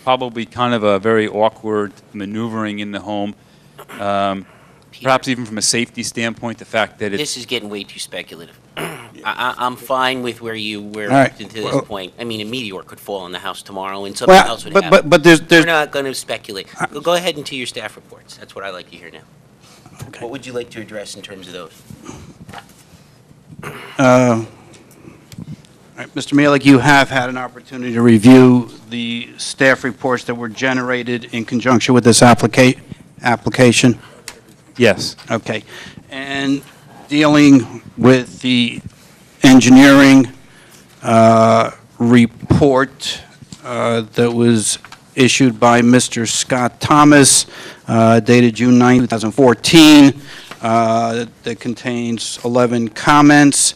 probably kind of a very awkward maneuvering in the home. Perhaps even from a safety standpoint, the fact that it's... This is getting way too speculative. I'm fine with where right. to this point. I mean, a meteor could fall on the house tomorrow and something Well, else would happen. but there's... We're not going to speculate. Go ahead into your staff reports. That's what I like to hear now. Okay. What would you like to address in terms of those? All right, Mr. Malik, you have had an opportunity to review the staff reports that were generated in conjunction with this application? Yes. Okay. And dealing with the engineering report that was issued by Mr. Scott Thomas, dated June 9, 2014, that contains 11 comments.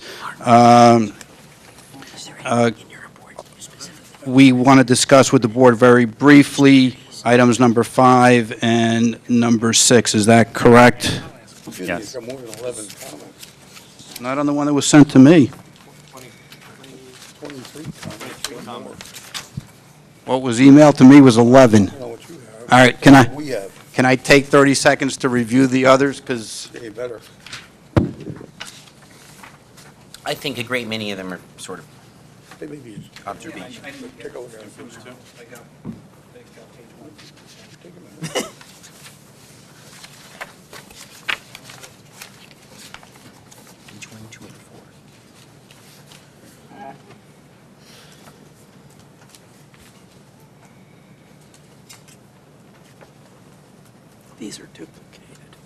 We want to discuss with the board very briefly items number 5 and number 6. Is that correct? Yes. More than 11 comments. Not on the one that was sent to me. 23 comments. What was emailed to me was 11. I don't know what you have. All right, We have. can I take 30 seconds to review the others? Because Yeah, better. I think a great many of them are sort of They may be observations. Take a look at it. Take a minute. Each one, 2 and 4. These are duplicated.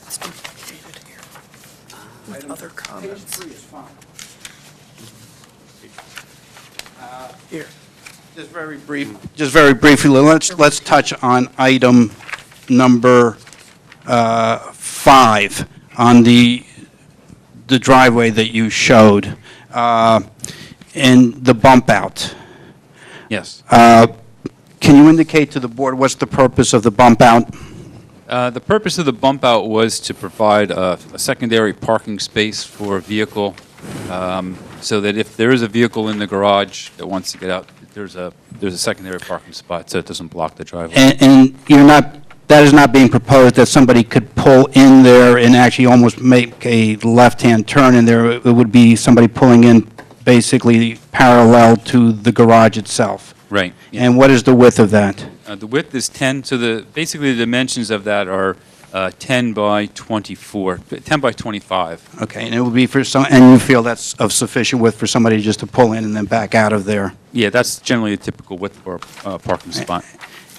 It's duplicated here. With other comments. Page 3 is fine. Here. Just very briefly, let's touch on item number 5 on the driveway that you showed, and the bump out. Yes. Can you indicate to the board what's the purpose of the bump out? The purpose of the bump out was to provide a secondary parking space for a vehicle, so that if there is a vehicle in the garage that wants to get out, there's a secondary parking spot, so it doesn't block the driveway. And that is not being proposed that somebody could pull in there and actually almost make a left-hand turn in there. It would be somebody pulling in basically parallel to the garage itself. Right. Yeah. And what is the width of that? The width is 10, so basically the dimensions of that are 10 by 24, 10 by 25. Okay, and it would be and you feel that's of sufficient width for somebody just to pull in and then back out of there? Yeah, that's generally a typical width for a parking spot.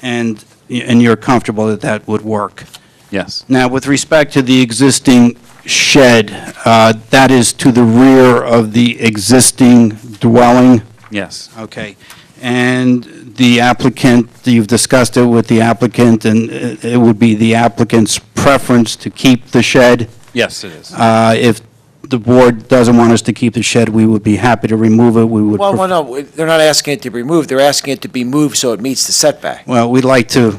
And you're comfortable that that would work? Yes. Now, with respect to the existing shed, that is to the rear of the existing dwelling? Yes. Okay. And the applicant, you've discussed it with the applicant, and it would be the applicant's preference to keep the shed? Yes, it is. If the board doesn't want us to keep the shed, we would be happy to remove it. We would. Well, no, they're not asking it to be removed, they're asking it to be moved so it meets the setback. Well, we'd like to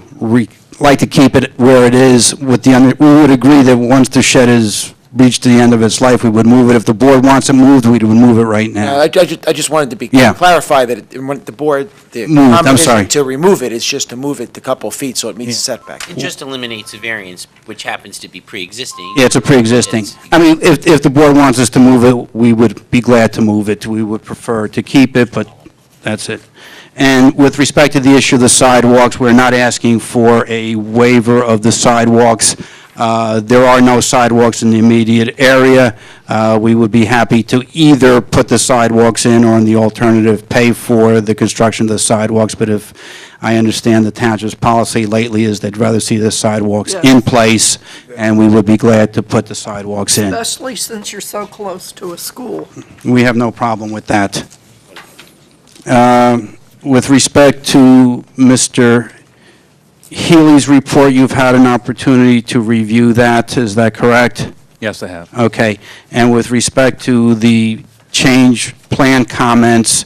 keep it where it is with we would agree that once the shed is reached the end of its life, we would move it. If the board wants it moved, we would move it right now. I just wanted to be, Yeah. clarify that when the board, the Moved, I'm comment sorry. isn't to remove it, it's just to move it a couple feet so it meets the setback. It just eliminates a variance, which happens to be pre-existing. Yeah, it's a pre-existing. It's- I mean, if the board wants us to move it, we would be glad to move it. We would prefer to keep it, but that's it. And with respect to the issue of the sidewalks, we're not asking for a waiver of the sidewalks. There are no sidewalks in the immediate area. We would be happy to either put the sidewalks in or, on the alternative, pay for the construction of the sidewalks. But if I understand the township's policy lately is they'd rather see the sidewalks Yes. in place, and we would be glad to put the sidewalks in. Especially since you're so close to a school. We have no problem with that. With respect to Mr. Healy's report, you've had an opportunity to review that, is that correct? Yes, I have. Okay. And with respect to the change plan comments,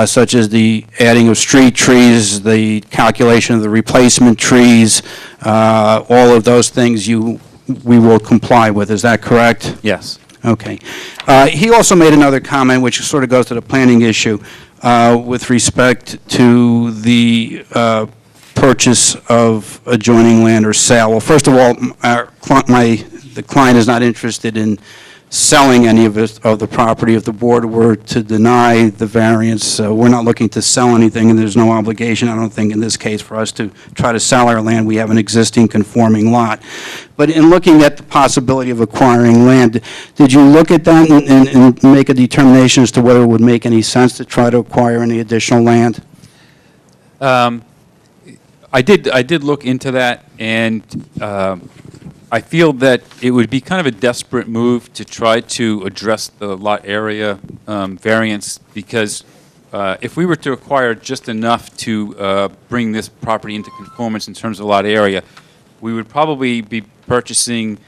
such as the adding of street trees, the calculation of the replacement trees, all of those things we will comply with, is that correct? Yes. Okay. He also made another comment, which sort of goes to the planning issue, with respect to the purchase of adjoining land or sale. Well, first of all, the client is not interested in selling any of the property. If the board were to deny the variance, we're not looking to sell anything, and there's no obligation, I don't think, in this case, for us to try to sell our land. We have an existing conforming lot. But in looking at the possibility of acquiring land, did you look at that and make a determination as to whether it would make any sense to try to acquire any additional land? I did look into that, and I feel that it would be kind of a desperate move to try to address the lot area variance, because if we were to acquire just enough to bring this property into conformance in terms of lot area, we would probably be purchasing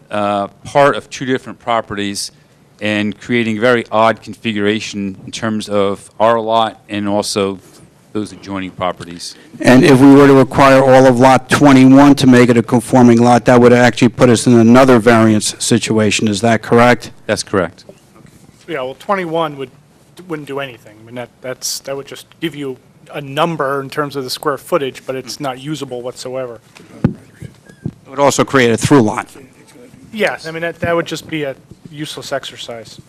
part of two different properties and creating very odd configuration in terms of our lot and also those adjoining properties. And if we were to acquire all of Lot 21 to make it a conforming lot, that would actually put us in another variance situation, is that correct? That's correct. Yeah, well, 21 wouldn't do anything. I mean, that would just give you a number in terms of the square footage, but it's not usable whatsoever. It would also create a through lot. Yes, I mean, that would just be a useless exercise.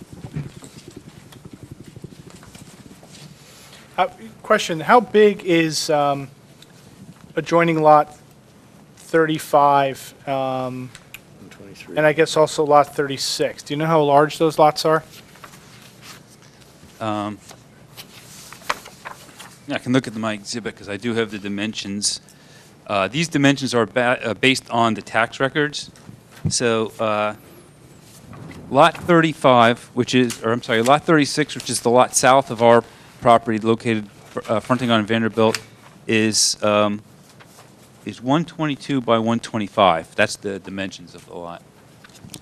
Question, how big is adjoining lot 35, and I guess also lot 36? Do you know how large those lots are? Yeah, I can look at my exhibit because I do have the dimensions. These dimensions are based on the tax records. So lot 35, lot 36, which is the lot south of our property located fronting on Vanderbilt, is 122 by 125. That's the dimensions of the lot.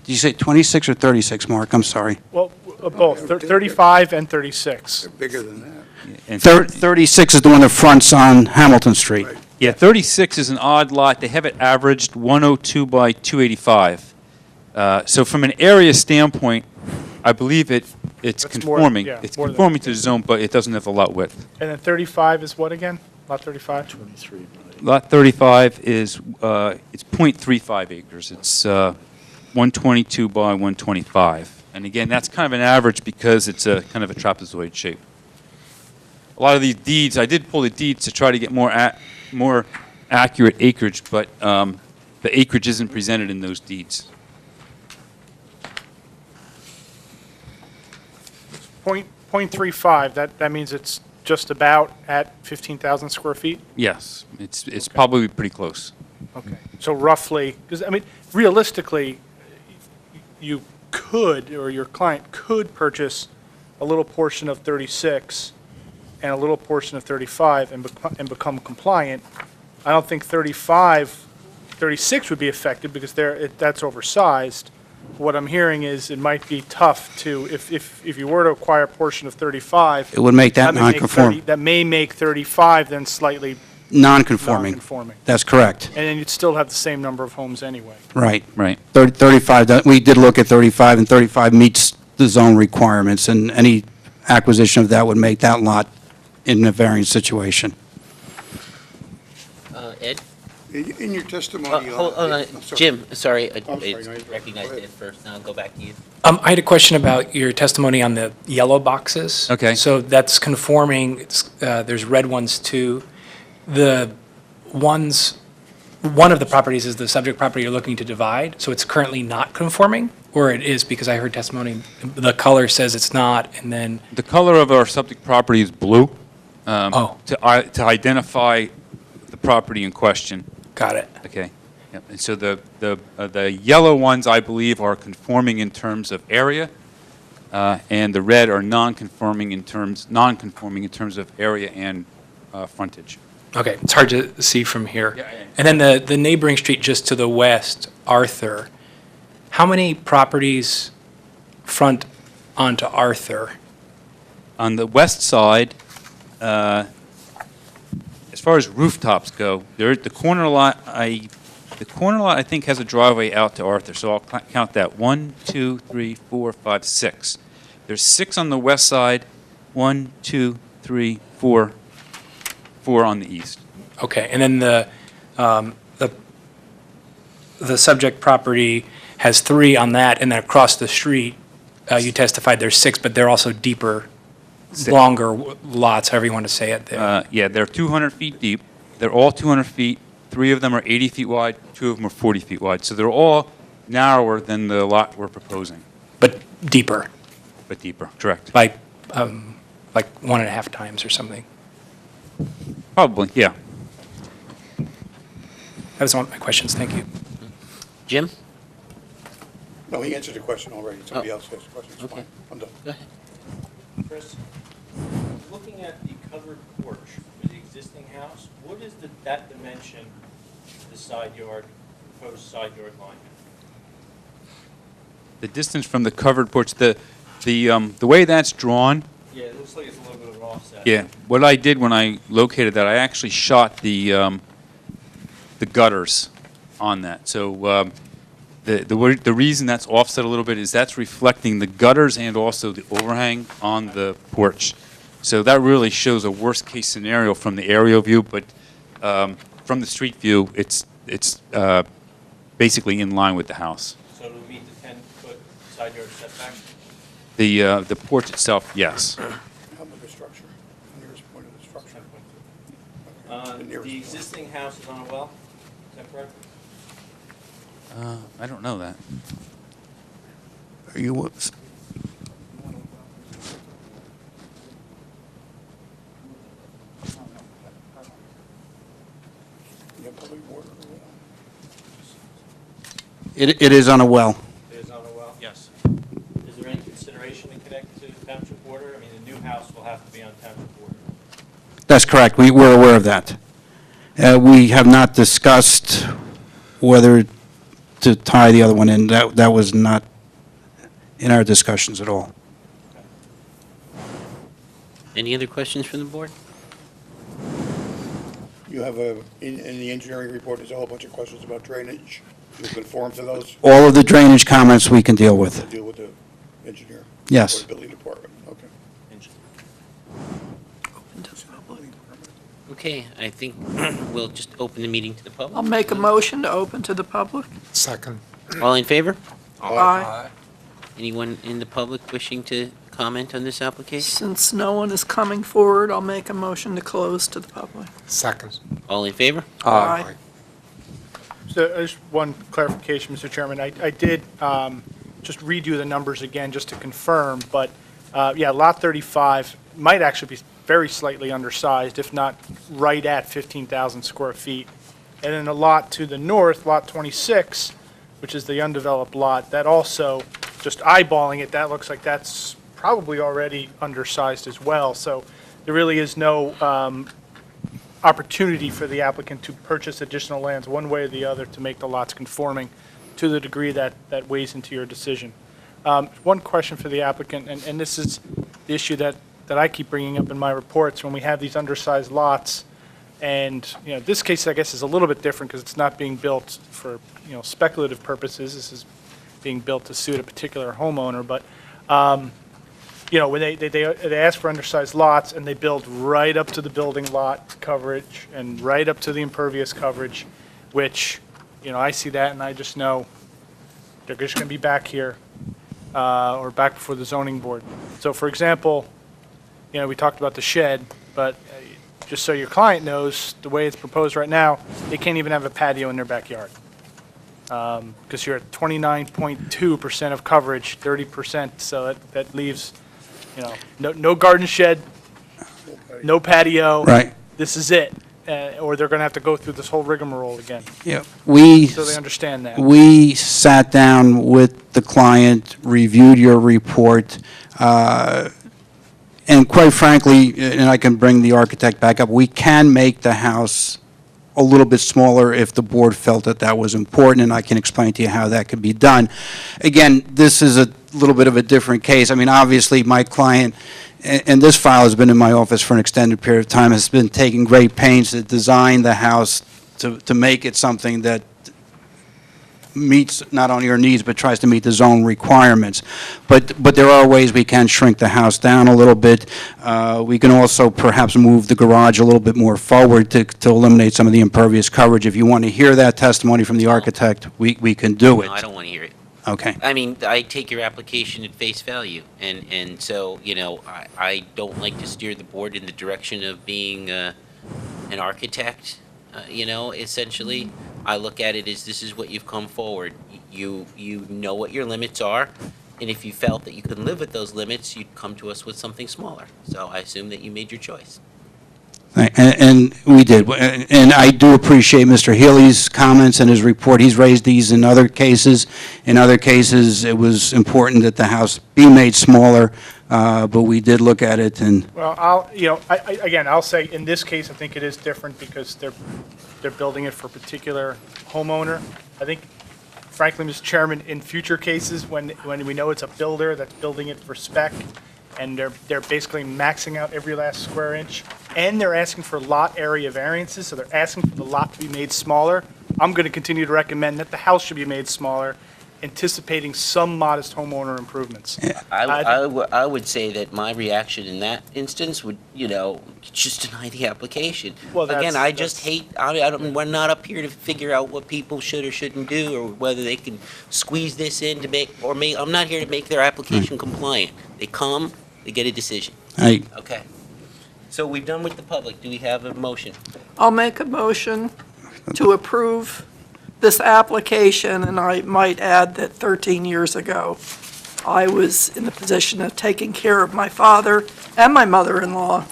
Did you say 26 or 36, Mark? I'm sorry. Well, both, 35 and 36. They're bigger than that. And 36 is the one that fronts on Hamilton Street. Right. yeah, 36 is an odd lot. They have it averaged 102 by 285. So from an area standpoint, I believe it's That's more- conforming. yeah, It's more than- conforming to the zone, but it doesn't have the lot width. And then 35 is what again? Lot 35? Lot 35 is, it's .35 acres. It's 122 by 125. And again, that's kind of an average because it's a kind of a trapezoid shape. A lot of these deeds, I did pull the deeds to try to get more accurate acreage, but the acreage isn't presented in those deeds. .35, that means it's just about at 15,000 square feet? Yes, it's probably pretty close. Okay. So roughly, because, I mean, realistically, you could, or your client could purchase a little portion of 36 and a little portion of 35 and become compliant. I don't think 36 would be affected because that's oversized. What I'm hearing is it might be tough to, if you were to acquire a portion of 35. It would make that may make non-conform. That may make 35 then slightly Non-conforming. non-conforming. That's correct. And then you'd still have the same number of homes anyway. Right. Right. 35, we did look at 35, and 35 meets the zone requirements, and any acquisition of that would make that lot in a variance situation. Ed? In your testimony. Hold on, I'm sorry. Jim, sorry, I I'm sorry, no, recognized go ahead. Ed first, now I'll go back to you. I had a question about your testimony on the yellow boxes. Okay. So that's conforming, there's red ones too. The ones, one of the properties is the subject property you're looking to divide, so it's currently not conforming? Or it is, because I heard testimony, the color says it's not, and then, The color of our subject property is blue. Oh. To identify the property in question. got it. Okay. Yep. And so the yellow ones, I believe, are conforming in terms of area, and the red are non-conforming in terms of area and frontage. Okay, it's hard to see from here. Yeah, yeah. And then the neighboring street just to the west, Arthur, how many properties front onto Arthur? On the west side, as far as rooftops go, the corner lot, I think has a driveway out to Arthur, so I'll count that. 1, 2, 3, 4, 5, 6. There's 6 on the west side, 1, 2, 3, 4 on the east. Okay, and then the subject property has 3 on that, and then across the street, you testified there's 6, but they're also deeper, longer lots, however you want to say it there. Yeah, they're 200 feet deep. They're all 200 feet. 3 of them are 80 feet wide, 2 of them are 40 feet wide. So they're all narrower than the lot we're proposing, But deeper, but deeper, correct. like 1.5 times or something. Probably, yeah. That was one of my questions, thank you. Jim? No, he answered the question already. Somebody Oh. else asked the question. It's Okay. fine. I'm done. Go ahead. Chris, looking at the covered porch for the existing house, what is that dimension, the side yard, proposed side yard line? The distance from the covered porch, the way that's drawn, Yeah, it looks like it's a little bit of an offset. yeah, what I did when I located that, I actually shot the gutters on that. So the reason that's offset a little bit is that's reflecting the gutters and also the overhang on the porch. So that really shows a worst-case scenario from the aerial view, but from the street view, it's basically in line with the house. So it'll meet the 10-foot side yard setback? The porch itself, yes. How about the structure? The nearest point of the structure. The nearest The point. existing house is on a well, is that correct? I don't know that. Are you, You have public water. it is on a well. It is on a well? Yes. Is there any consideration to connect to township water? I mean, the new house will have to be on township water. That's correct. We're aware of that. We have not discussed whether to tie the other one in. That was not in our discussions at all. Any other questions from the board? You have in the engineering report, there's a whole bunch of questions about drainage. You conform to those? All of the drainage comments we can deal with. Deal with the engineer? Yes. Or the building department, okay. Okay, I think we'll just open the meeting to the I'll public. make a motion to open to the public. Second. All in favor? Aye. Anyone in the public wishing to comment? comment on this application? Since no one is coming forward, I'll make a motion to close to the public. Second. All in favor? Aye. So just one clarification, Mr. Chairman. I did just redo the numbers again just to confirm, but yeah, Lot 35 might actually be very slightly undersized, if not right at 15,000 square feet. And then the lot to the north, Lot 26, which is the undeveloped lot, that also, just eyeballing it, that looks like that's probably already undersized as well. So there really is no opportunity for the applicant to purchase additional lands one way or the other to make the lots conforming to the degree that weighs into your decision. One question for the applicant, and this is the issue that I keep bringing up in my reports when we have these undersized lots. And, you know, this case, I guess, is a little bit different because it's not being built for, you know, speculative purposes. This is being built to suit a particular homeowner. But, you know, when they ask for undersized lots and they build right up to the building lot coverage and right up to the impervious coverage, which, you know, I see that and I just know they're just going to be back here or back before the zoning board. So, for example, you know, we talked about the shed, but just so your client knows, the way it's proposed right now, they can't even have a patio in their backyard. Because you're at 29.2% of coverage, 30%, so that leaves, you know, no garden shed, no patio. Right. This is it. Or they're going to have to go through this whole rigmarole again. Yeah. So they understand that. We sat down with the client, reviewed your report, and quite frankly, and I can bring the architect back up, we can make the house a little bit smaller if the board felt that that was important, and I can explain to you how that could be done. Again, this is a little bit of a different case. I mean, obviously, my client, and this file has been in my office for an extended period of time, has been taking great pains to design the house to make it something that meets not only your needs, but tries to meet the zone requirements. But there are ways we can shrink the house down a little bit. We can also perhaps move the garage a little bit more forward to eliminate some of the impervious coverage. If you want to hear that testimony from the architect, we can do it. No, I don't want to hear it. Okay. I mean, I take your application at face value, and so, you know, I don't like to steer the board in the direction of being an architect, you know, essentially. I look at it as this is what you've come forward. You know what your limits are, and if you felt that you could live with those limits, you'd come to us with something smaller. So I assume that you made your choice. And we did. And I do appreciate Mr. Healy's comments and his report. He's raised these in other cases. In other cases, it was important that the house be made smaller, but we did look at it and... Well, I'll say, in this case, I think it is different because they're building it for a particular homeowner. I think, frankly, Mr. Chairman, in future cases, when we know it's a builder that's building it for spec, and they're basically maxing out every last square inch, and they're asking for lot area variances, so they're asking for the lot to be made smaller, I'm going to continue to recommend that the house should be made smaller, anticipating some modest homeowner improvements. I would say that my reaction in that instance would, you know, just deny the application. Well, Again, I just hate, we're not up here to figure out what people should or shouldn't do, or whether they can squeeze this in to I'm not here to make their application compliant. They come, they get a decision. Okay. So we've done with the public. Do we have a motion? I'll make a motion to approve this application, and I might add that 13 years ago, I was in the position of taking care of my father and my mother-in-law,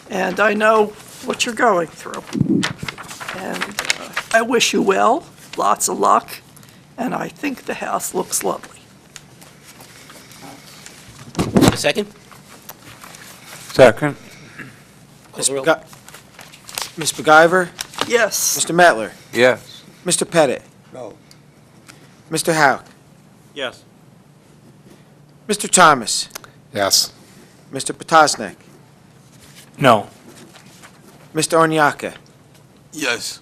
and I know what you're going through. And I wish you well, lots of luck, and I think the house looks lovely. A second? Second. Ms. MacGyver? Yes. Mr. Metler? Yes. Mr. Pettit? No. Mr. Houck? Yes. Mr. Thomas? Yes. Mr. Potosnik? No. Mr. Onyaka? Yes.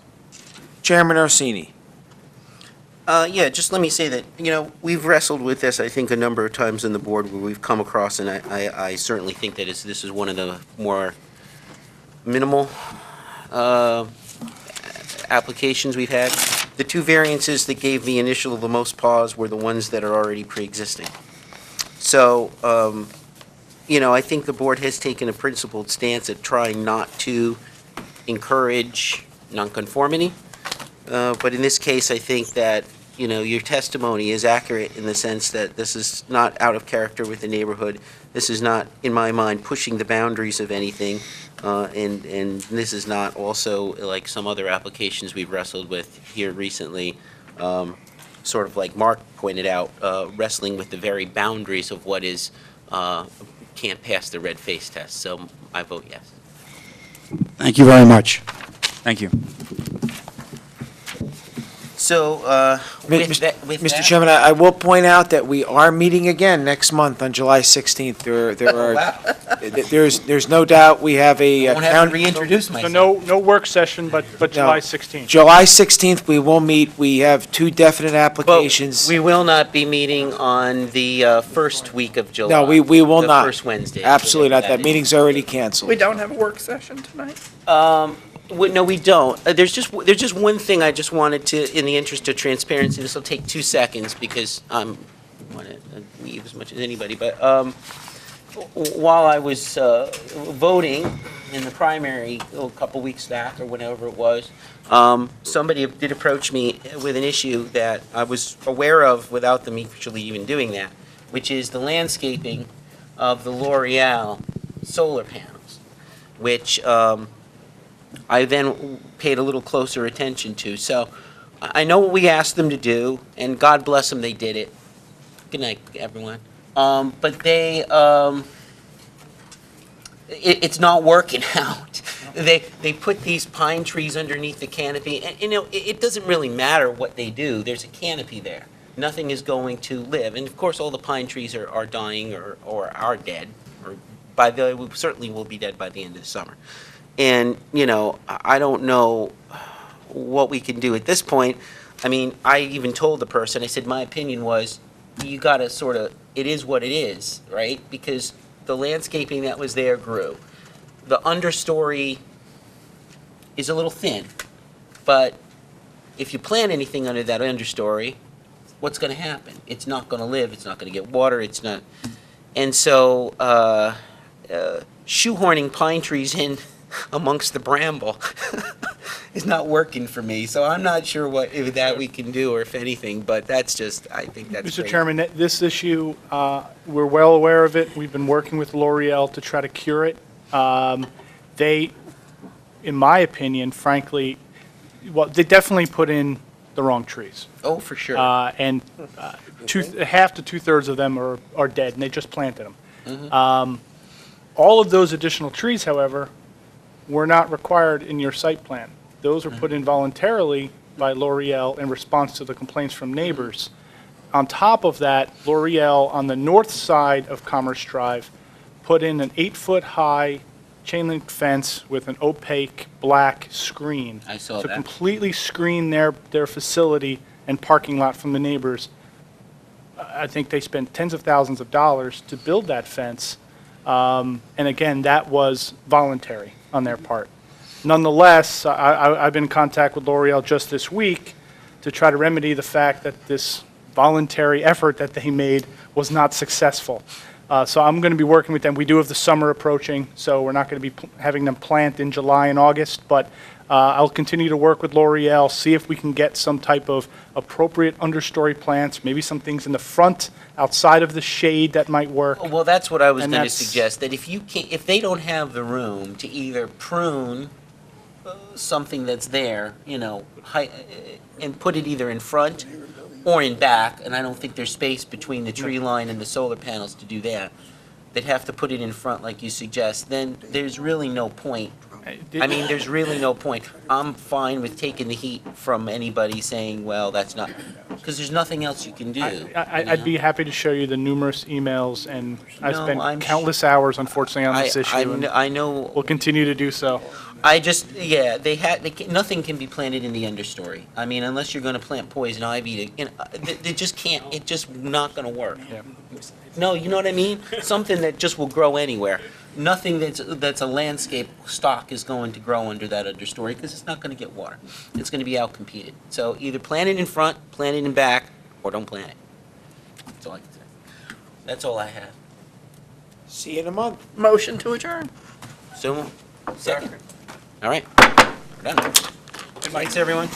Chairman Orsini? Yeah, just let me say that, you know, we've wrestled with this, I think, a number of times in the board where we've come across, and I certainly think that this is one of the more minimal applications we've had. The two variances that gave the most pause were the ones that are already pre-existing. So, I think the board has taken a principled stance at trying not to encourage nonconformity. But in this case, I think that, your testimony is accurate in the sense that this is not out of character with the neighborhood. This is not, in my mind, pushing the boundaries of anything. And this is not also like some other applications we've wrestled with here recently, sort of like Mark pointed out, wrestling with the very boundaries of what is, can't pass the red face test. So I vote yes. Thank you very much. Thank you. So, with that. Mr. Chairman, I will point out that we are meeting again next month on July 16th. There are, Wow. there's no doubt we have a. I won't have to reintroduce So myself. no work session, but July 16th. July 16th, we will meet. We have 2 definite applications. But we will not be meeting on the first week of July. No, we will The not. first Wednesday. Absolutely not. That meeting's already canceled. We don't have a work session tonight? No, we don't. There's just one thing I just wanted to, in the interest of transparency, this will take 2 seconds because I want to leave as much as anybody, but while I was voting in the primary a couple weeks back or whenever it was, somebody did approach me with an issue that I was aware of without them actually even doing that, which is the landscaping of the L'Oreal solar panels, which I then paid a little closer attention to. So I know what we asked them to do, and God bless them, they did it. Good night, everyone. But it's not working out. They put these pine trees underneath the canopy, and it doesn't really matter what they do. There's a canopy there. Nothing is going to live, and of course, all the pine trees are dying or are dead, or certainly will be dead by the end of the summer. And, I don't know what we can do at this point. I mean, I even told the person, I said, my opinion was, you got to sort of, it is what it is, right? Because the landscaping that was there grew. The understory is a little thin, but if you plant anything under that understory, what's going to happen? It's not going to live, it's not going to get water, it's not. And so, shoehorning pine trees in amongst the bramble is not working for me. So I'm not sure what if that we can do or if anything, but that's just, I think that's Mr. great. Chairman, this issue, we're well aware of it. We've been working with L'Oreal to try to cure it. They, in my opinion, frankly, well, they definitely put in the wrong trees. Oh, for sure. And half to 2/3 of them are dead, and they just planted them. Mhm. All of those additional trees, however, were not required in your site plan. Those were put in voluntarily by L'Oreal in response to the complaints from neighbors. On top of that, L'Oreal on the north side of Commerce Drive put in an 8-foot-high chain link fence with an opaque black screen. I saw to that. completely screen their facility and parking lot from the neighbors. I think they spent tens of thousands of dollars to build that fence. And again, that was voluntary on their part. Nonetheless, I've been in contact with L'Oreal just this week to try to remedy the fact that this voluntary effort that they made was not successful. So I'm going to be working with them. We do have the summer approaching, so we're not going to be having them plant in July and August, but I'll continue to work with L'Oreal, see if we can get some type of appropriate understory plants, maybe some things in the front, outside of the shade that might work. Well, that's what I was And going to that's- suggest, that if they don't have the room to either prune something that's there, and put it either in front or in back, and I don't think there's space between the tree line and the solar panels to do that, they'd have to put it in front like you suggest, then there's really no point. I mean, there's really no point. I'm fine with taking the heat from anybody saying, well, that's not, because there's nothing else you can do. I'd be happy to show you the numerous emails, and I've No, spent I'm countless hours, unfortunately, on this issue, and I know. we'll continue to do so. Nothing can be planted in the understory. I mean, unless you're going to plant poison ivy, they just can't, it's just not going to work. Yeah. No, you know what I mean? Something that just will grow anywhere. Nothing that's a landscape stock is going to grow under that understory because it's not going to get water. It's going to be outcompeted. So either plant it in front, plant it in back, or don't plant it. That's all I can say. That's all I have. See you in a month. Motion to adjourn. So, second. All right. We're done. Good night, everyone.